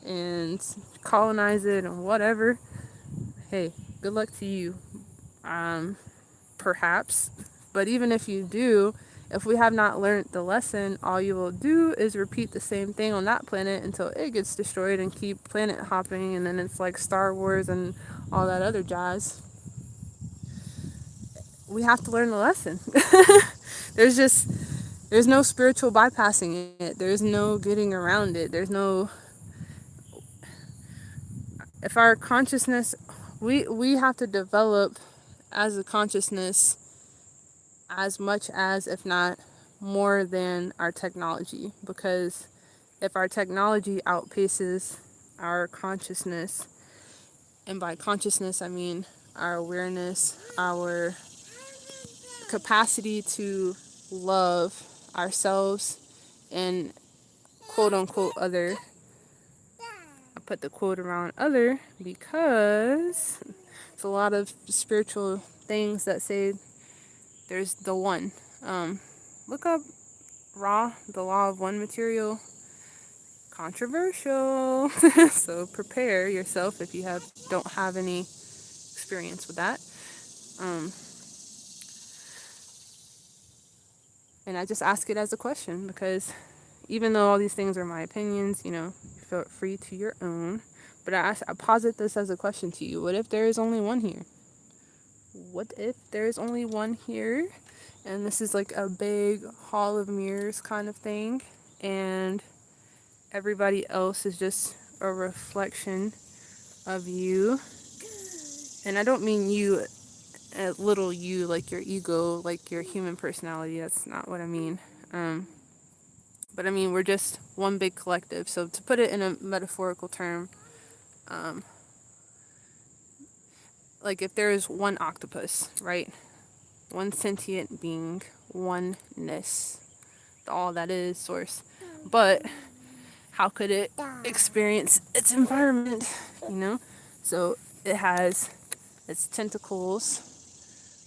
and colonize it and whatever, hey, good luck to you. Perhaps, but even if you do, if we have not learned the lesson, all you will do is repeat the same thing on that planet until it gets destroyed and keep planet hopping, and then it's like Star Wars and all that other jazz. We have to learn the lesson. There's no spiritual bypassing it. There's no getting around it. If our consciousness, we have to develop as a consciousness as much as, if not more than, our technology. Because if our technology outpaces our consciousness, and by consciousness I mean our awareness, our capacity to love ourselves and quote unquote other. I put the quote around other because it's a lot of spiritual things that say there's the one. Look up the law of one material. Controversial. So prepare yourself if you don't have any experience with that. And I just ask it as a question because even though all these things are my opinions, feel free to your own. But I posit this as a question to you. What if there is only one here? What if there's only one here? And this is like a big hall of mirrors kind of thing. And everybody else is just a reflection of you. And I don't mean you, a little you, like your ego, like your human personality. That's not what I mean. But I mean, we're just one big collective. So to put it in a metaphorical term, like if there is one octopus, right? One sentient being, oneness, all that is source. But how could it experience its environment, So it has its tentacles,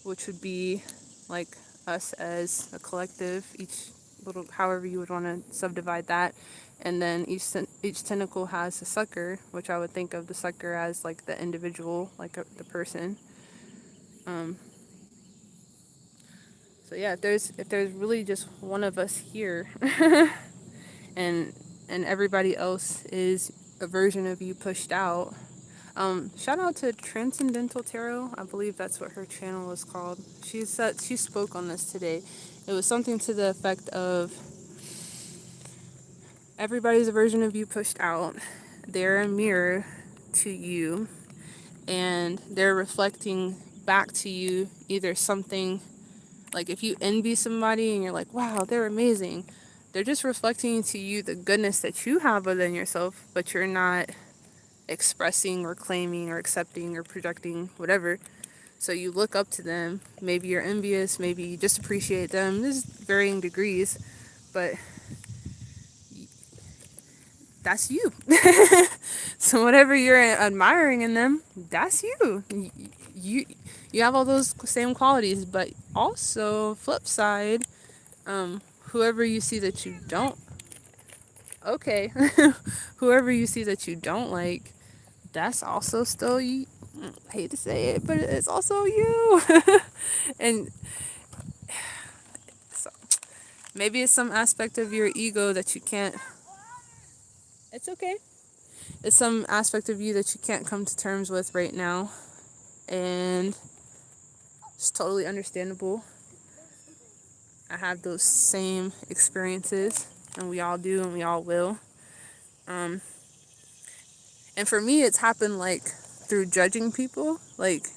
which would be like us as a collective, each little, however you would want to subdivide that. And then each tentacle has a sucker, which I would think of the sucker as like the individual, like the person. So yeah, if there's really just one of us here, and everybody else is a version of you pushed out. Shout out to Transcendental Tarot. I believe that's what her channel is called. She spoke on this today. It was something to the effect of everybody's a version of you pushed out. They're a mirror to you, and they're reflecting back to you either something, like if you envy somebody and you're like, wow, they're amazing, they're just reflecting to you the goodness that you have within yourself, but you're not expressing or claiming or accepting or projecting, whatever. So you look up to them. Maybe you're envious, maybe you just appreciate them. There's varying degrees, but that's you. So whatever you're admiring in them, that's you. You have all those same qualities, but also flip side, whoever you see that you don't, okay, whoever you see that you don't like, that's also still you. I hate to say it, but it's also you. And so maybe it's some aspect of your ego that you can't, it's okay. It's some aspect of you that you can't come to terms with right now. and it's totally understandable. I have those same experiences, and we all do, and we all will. And for me, it's happened like through judging people, like,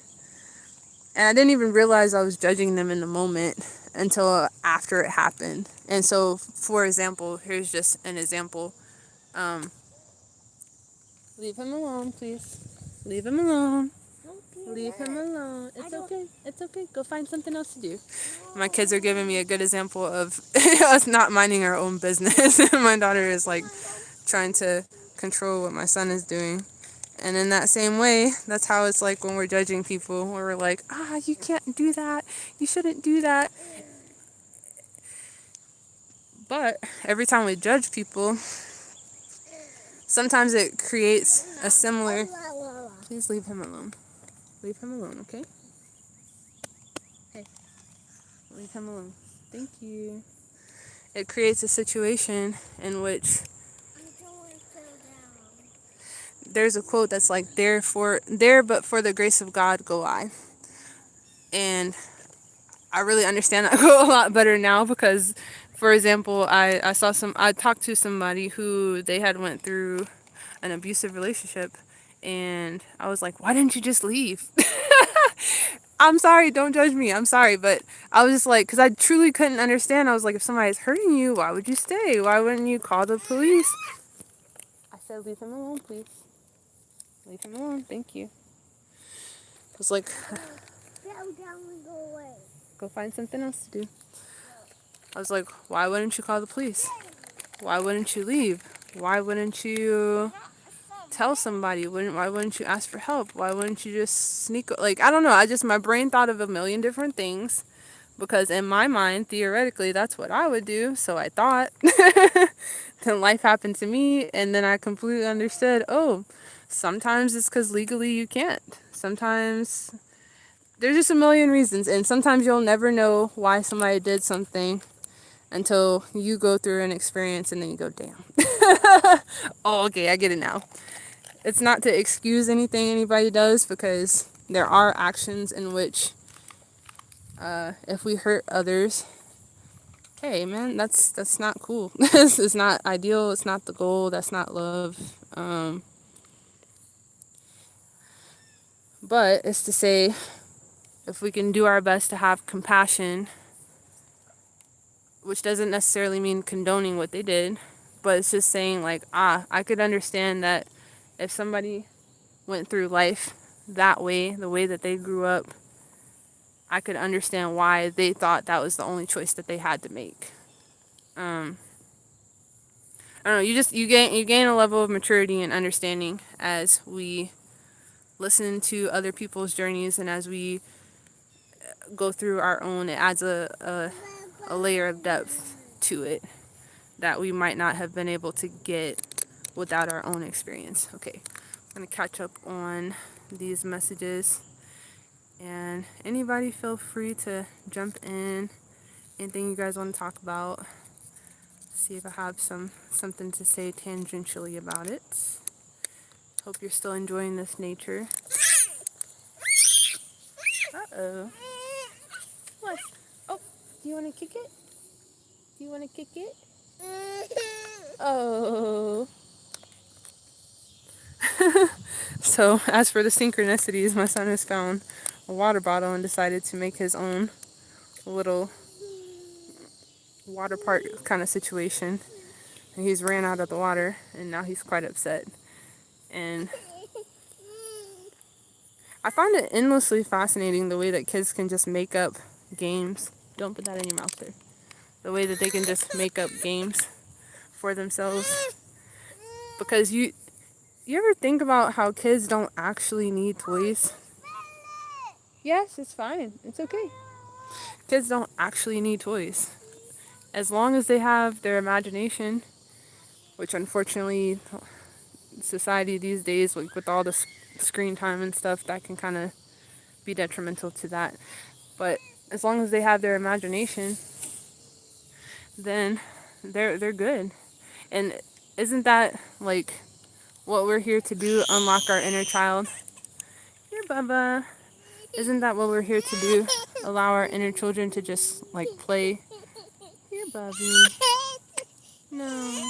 and I didn't even realize I was judging them in the moment until after it happened. And so, for example, here's just an example. Leave him alone, please. Leave him alone. Leave him alone. It's okay. It's okay. Go find something else to do. My kids are giving me a good example of us not minding our own business. My daughter is like trying to control what my son is doing. And in that same way, that's how it's like when we're judging people, where we're like, you can't do that. You shouldn't do that. But every time we judge people, sometimes it creates a similar... Please leave him alone. Leave him alone, okay? Hey, leave him alone. Thank you. It creates a situation in which there's a quote that's like, there but for the grace of God go I. And I really understand that quote a lot better now because, for example, I talked to somebody who they had went through an abusive relationship, and I was like, why didn't you just leave? I'm sorry, don't judge me, I'm sorry, but I was just like, because I truly couldn't understand. I was like, if somebody's hurting you, why would you stay? Why wouldn't you call the police? I said, leave him alone, please. Leave him alone, thank you. I was like, go find something else to do. I was like, why wouldn't you call the police? Why wouldn't you leave? Why wouldn't you tell somebody? Why wouldn't you ask for help? Why wouldn't you just sneak? Like, I don't know. My brain thought of a million different things because in my mind, theoretically, that's what I would do. So I thought. Then life happened to me, and then I completely understood, sometimes it's because legally you can't. Sometimes there's just a million reasons, and sometimes you'll never know why somebody did something until you go through an experience, and then you go, damn. Oh, okay, I get it now. It's not to excuse anything anybody does, because there are actions in which if we hurt others, hey man, that's not cool. This is not ideal. It's not the goal. That's not love. But it's to say, if we can do our best to have compassion, which doesn't necessarily mean condoning what they did, but it's just saying like, I could understand that if somebody went through life that way, the way that they grew up, I could understand why they thought that was the only choice that they had to make. I don't know, you gain a level of maturity and understanding as we listen to other people's journeys, and as we go through our own. It adds a layer of depth to it that we might not have been able to get without our own experience. Okay, I'm gonna catch up on these messages, and anybody feel free to jump in. Anything you guys want to talk about? See if I have something to say tangentially about it. Hope you're still enjoying this nature. Uh-oh. What? Oh, do you want to kick it? Do you want to kick it? Oh. So, as for the synchronicities, my son has found a water bottle and decided to make his own little water park kind of situation. And he's ran out of the water, and now he's quite upset. And I find it endlessly fascinating the way that kids can just make up games. Don't put that in your mouth there. The way that they can just make up games for themselves. Because you ever think about how kids don't actually need toys? Yes, it's fine. It's okay. Kids don't actually need toys. As long as they have their imagination, which unfortunately society these days, like with all the screen time and stuff, that can kind of be detrimental to that. But as long as they have their imagination, then they're good. And isn't that like what we're here to do? Unlock our inner child. Here, Bubba. Isn't that what we're here to do? Allow our inner children to just like play. Here, Bubby. No.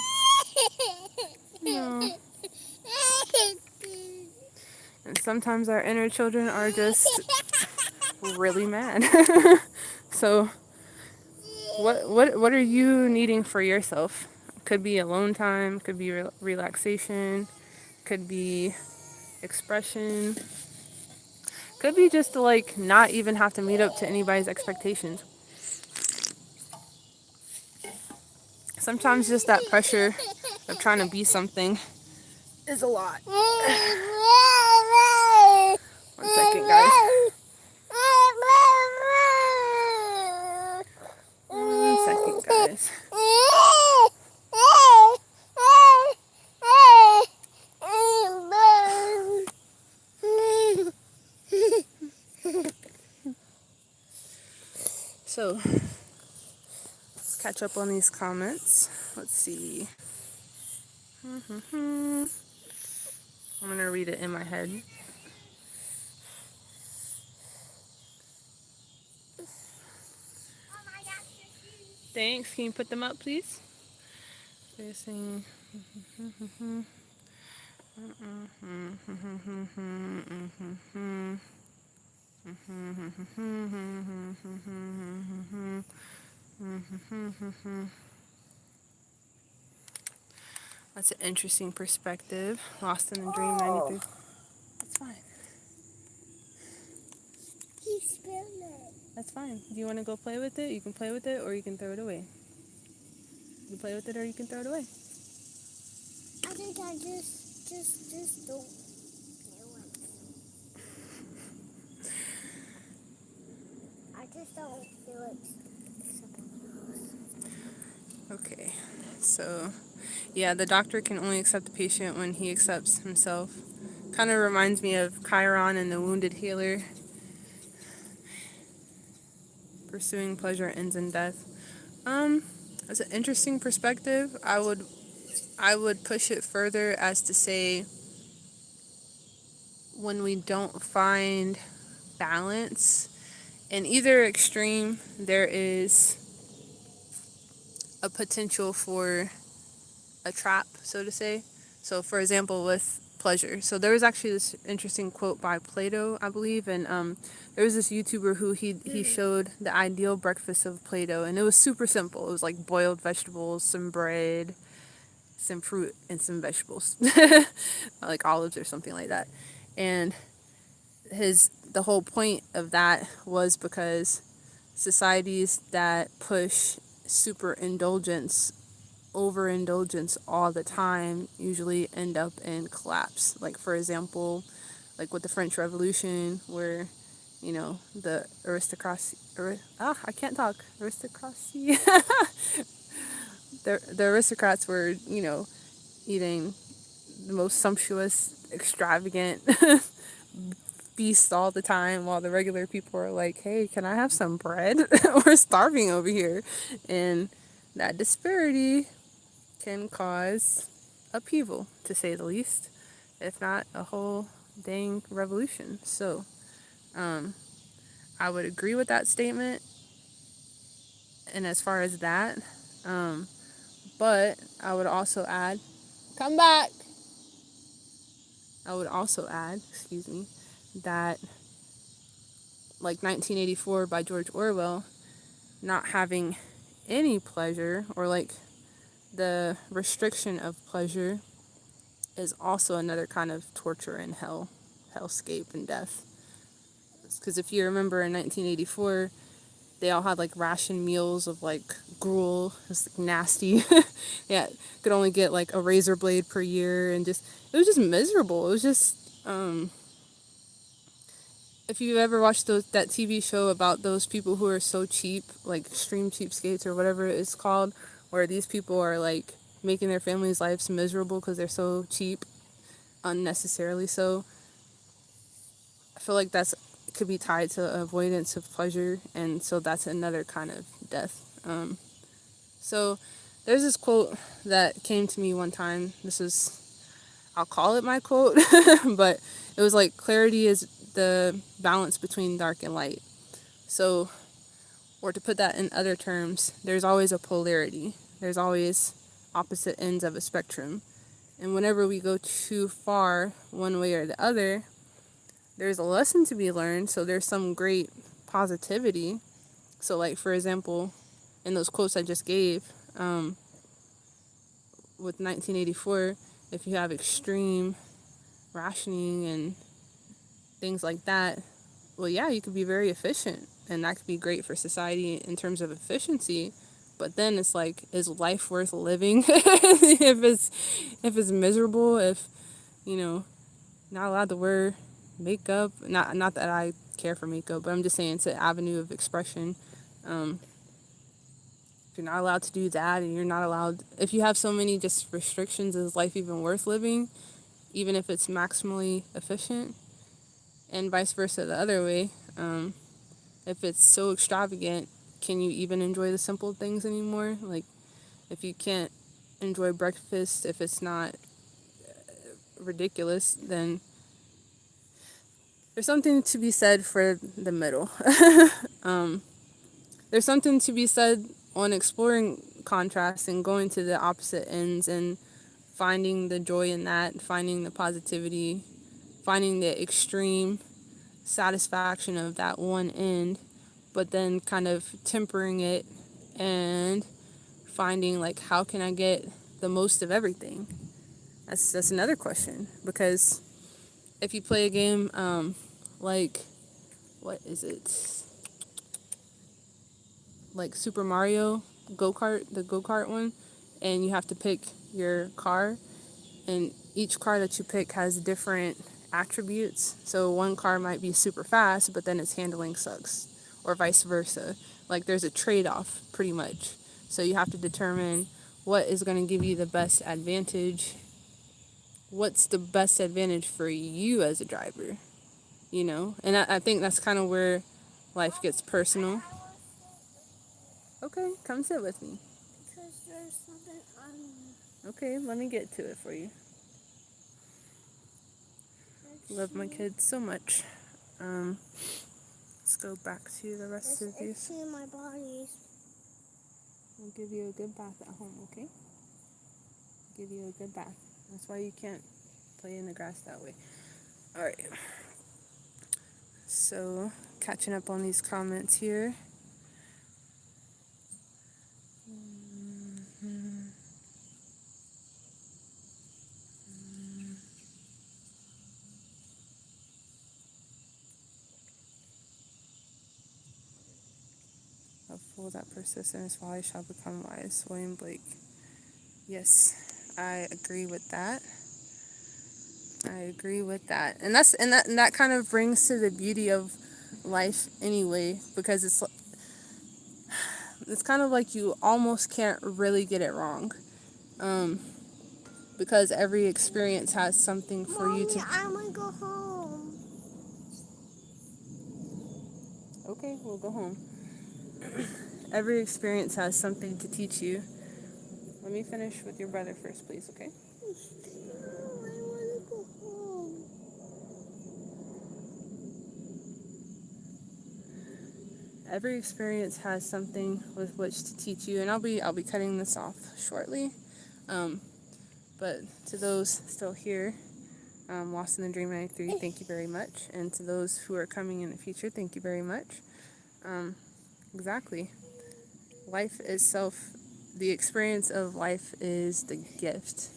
No. And sometimes our inner children are just really mad. So what are you needing for yourself? Could be alone time, could be relaxation, could be expression, could be just to like not even have to meet up to anybody's expectations. Sometimes just that pressure of trying to be something is a lot. 1 second, guys. 1 second, guys. So, let's catch up on these comments. Let's see. I'm going to read it in my head. Thanks. Can you put them up, please? They're saying... That's an interesting perspective. Lost in a Dream 93. That's fine. He spilled it. That's fine. Do you want to go play with it? You can play with it or you can throw it away. You can play with it or you can throw it away. I think I just don't feel it. I just don't feel it. Okay, so yeah, the doctor can only accept the patient when he accepts himself. Kind of reminds me of Chiron and the Wounded Healer. Pursuing pleasure ends in death. That's an interesting perspective. I would push it further as to say, when we don't find balance in either extreme, there is a potential for a trap, so to say. So, for example, with pleasure. So there was actually this interesting quote by Plato, I believe, and there was this YouTuber who he showed the ideal breakfast of Plato, and it was super simple. It was like boiled vegetables, some bread, some fruit, and some vegetables, like olives or something like that. And the whole point of that was because societies that push super indulgence, overindulgence all the time usually end up in collapse. Like, for example, like with the French Revolution, where, you know, the aristocracy, I can't talk, aristocracy, the aristocrats were, you know, eating the most sumptuous, extravagant feast all the time, while the regular people are like, hey, can I have some bread? We're starving over here. And that disparity can cause upheaval, to say the least, if not a whole dang revolution. So I would agree with that statement, and as far as that, but I would also add, come back, I would also add, excuse me, that like 1984 by George Orwell, not having any pleasure, or like the restriction of pleasure, is also another kind of torture and hellscape and death. Because if you remember in 1984, they all had like ration meals of like gruel. It was like nasty. Yeah, could only get like a razor blade per year, and just, it was just miserable. It was just, if you've ever watched that TV show about those people who are so cheap, like extreme cheapskates or whatever it's called, where these people are like making their families' lives miserable because they're so cheap, unnecessarily so. I feel like that's could be tied to avoidance of pleasure, and so that's another kind of death. So there's this quote that came to me one time. This is, I'll call it my quote, but it was like, clarity is the balance between dark and light. So, or to put that in other terms, there's always a polarity. There's always opposite ends of a spectrum. And whenever we go too far one way or the other, there's a lesson to be learned. So there's some great positivity. So like, for example, in those quotes I just gave, with 1984, if you have extreme rationing and things like that, well, yeah, you could be very efficient, and that could be great for society in terms of efficiency. But then it's like, is life worth living if it's miserable? If not allowed to wear makeup? Not that I care for makeup, but I'm just saying it's an avenue of expression. If you're not allowed to do that, and you're not allowed, if you have so many just restrictions, is life even worth living, even if it's maximally efficient? And vice versa the other way. If it's so extravagant, can you even enjoy the simple things anymore? Like, if you can't enjoy breakfast, if it's not ridiculous, then there's something to be said for the middle. There's something to be said on exploring contrast and going to the opposite ends and finding the joy in that, finding the positivity, finding the extreme satisfaction of that one end, but then kind of tempering it and finding, like, how can I get the most of everything? That's another question, because if you play a game like, what is it? Like Super Mario go-kart, the go-kart one, and you have to pick your car, and each car that you pick has different attributes. So one car might be super fast, but then its handling sucks, or vice versa. Like, there's a trade-off pretty much. So you have to determine what is going to give you the best advantage. What's the best advantage for you as a driver, And I think that's kind of where life gets personal. Okay, come sit with me. Because there's something on me. Okay, let me get to it for you. Love my kids so much. Let's go back to the rest of these. It's in my body. I'll give you a good bath at home, okay? Give you a good bath. That's why you can't play in the grass that way. Alright. So, catching up on these comments here. A fool that persists in his folly shall become wise. William Blake. Yes, I agree with that. And that kind of brings to the beauty of life anyway, because it's kind of like you almost can't really get it wrong, because every experience has something for Mommy, you to. I want to go home. Okay, we'll go home. Every experience has something to teach you. Let me finish with your brother first, please, okay? No, I want to go home. Every experience has something with which to teach you, and I'll be cutting this off shortly. But to those still here, Lost in the Dream 93, thank you very much. And to those who are coming in the future, thank you very much. Exactly. Life itself, the experience of life is the gift.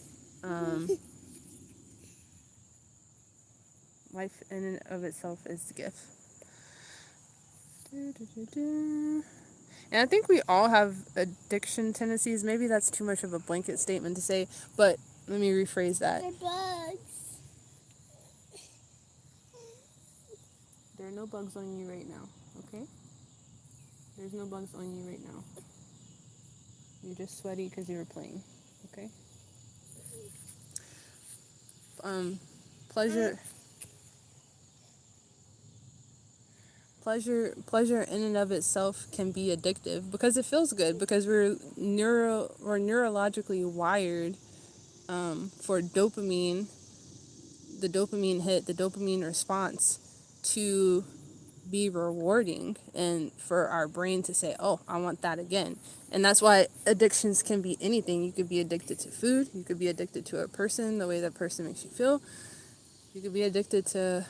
Life in and of itself is the gift. And I think we all have addiction tendencies. Maybe that's too much of a blanket statement to say, but let me rephrase that. They're bugs. There are no bugs on you right now, okay? There's no bugs on you right now. You're just sweaty because you were playing, okay? Pleasure in and of itself can be addictive because it feels good, because we're neurologically wired for dopamine, the dopamine hit, the dopamine response to be rewarding and for our brain to say, oh, I want that again. And that's why addictions can be anything. You could be addicted to food. You could be addicted to a person, the way that person makes you feel. You could be addicted to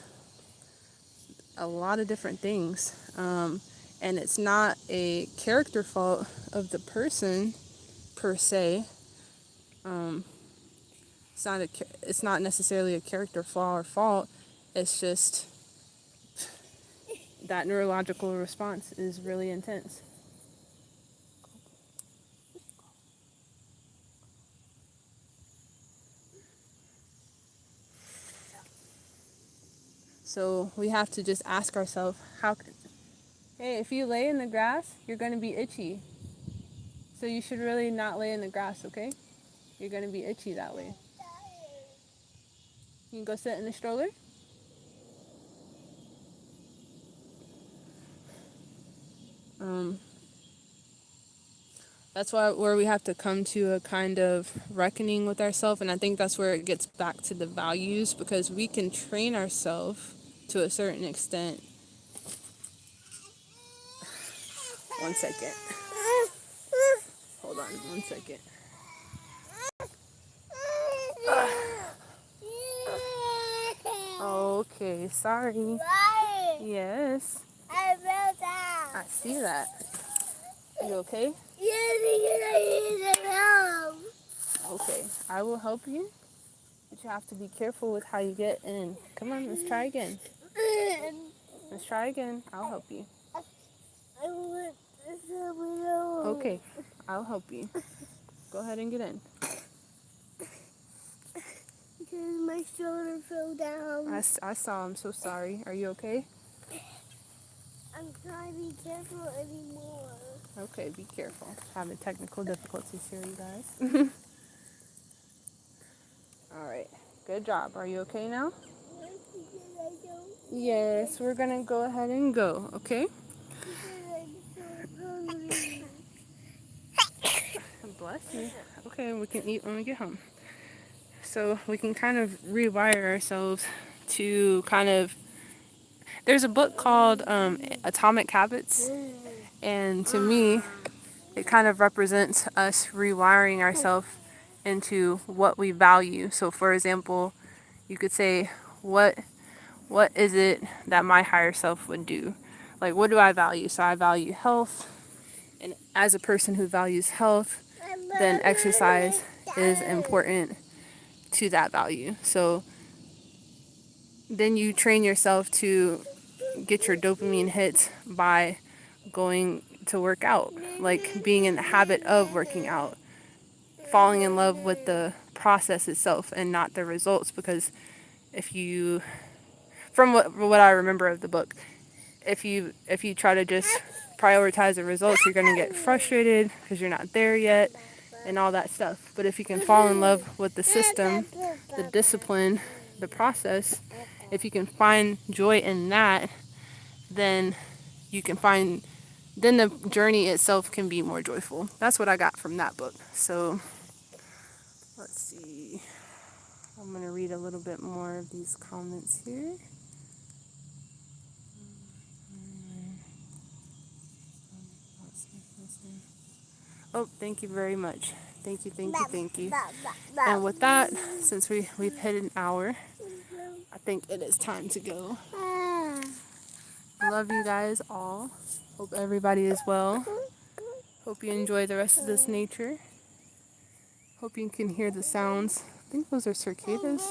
a lot of different things. And it's not a character fault of the person per se. It's not necessarily a character flaw or fault. It's just that neurological response is really intense. So we have to just ask ourselves, hey, if you lay in the grass, you're going to be itchy. So you should really not lay in the grass, okay? You're going to be itchy that way. You can go sit in the stroller. That's where we have to come to a kind of reckoning with ourselves, and I think that's where it gets back to the values, because we can train ourselves to a certain extent. One second. Hold on, 1 second. Okay, sorry. Yes. I fell down. I see that. You okay? Yes, because I need some help. Okay, I will help you. But you have to be careful with how you get in. Come on, let's try again. Let's try again. I'll help you. I want some help. Okay, I'll help you. Go ahead and get in. Because my shoulder fell down. I saw. I'm so sorry. Are you okay? I'm trying to be careful anymore. Okay, be careful. Having technical difficulties here, you guys. All right. Good job. Are you okay now? Yes, we're going to go ahead and go, okay? Bless you. Okay, we can eat when we get home. So we can kind of rewire ourselves to kind of... There's a book called Atomic Habits, and to me, it kind of represents us rewiring ourselves into what we value. So for example, you could say, what is it that my higher self would do? Like, what do I value? So I value health, and as a person who values health, then exercise is important to that value. So then you train yourself to get your dopamine hits by going to work out, like being in the habit of working out, falling in love with the process itself and not the results. Because if you, from what I remember of the book, if you try to just prioritize the results, you're going to get frustrated because you're not there yet and all that stuff. But if you can fall in love with the system, the discipline, the process, if you can find joy in that, then you can find, then the journey itself can be more joyful. That's what I got from that book. So let's see. I'm going to read a little bit more of these comments here. Oh, thank you very much. Thank you. And with that, since we've hit an hour, I think it is time to go. I love you guys all. Hope everybody is well. Hope you enjoy the rest of this nature. Hope you can hear the sounds. I think those are cicadas.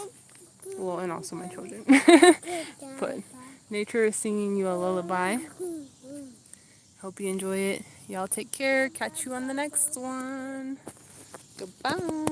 Well, and also my children. But nature is singing you a lullaby. Hope you enjoy it. Y'all take care. Catch you on the next one. Goodbye.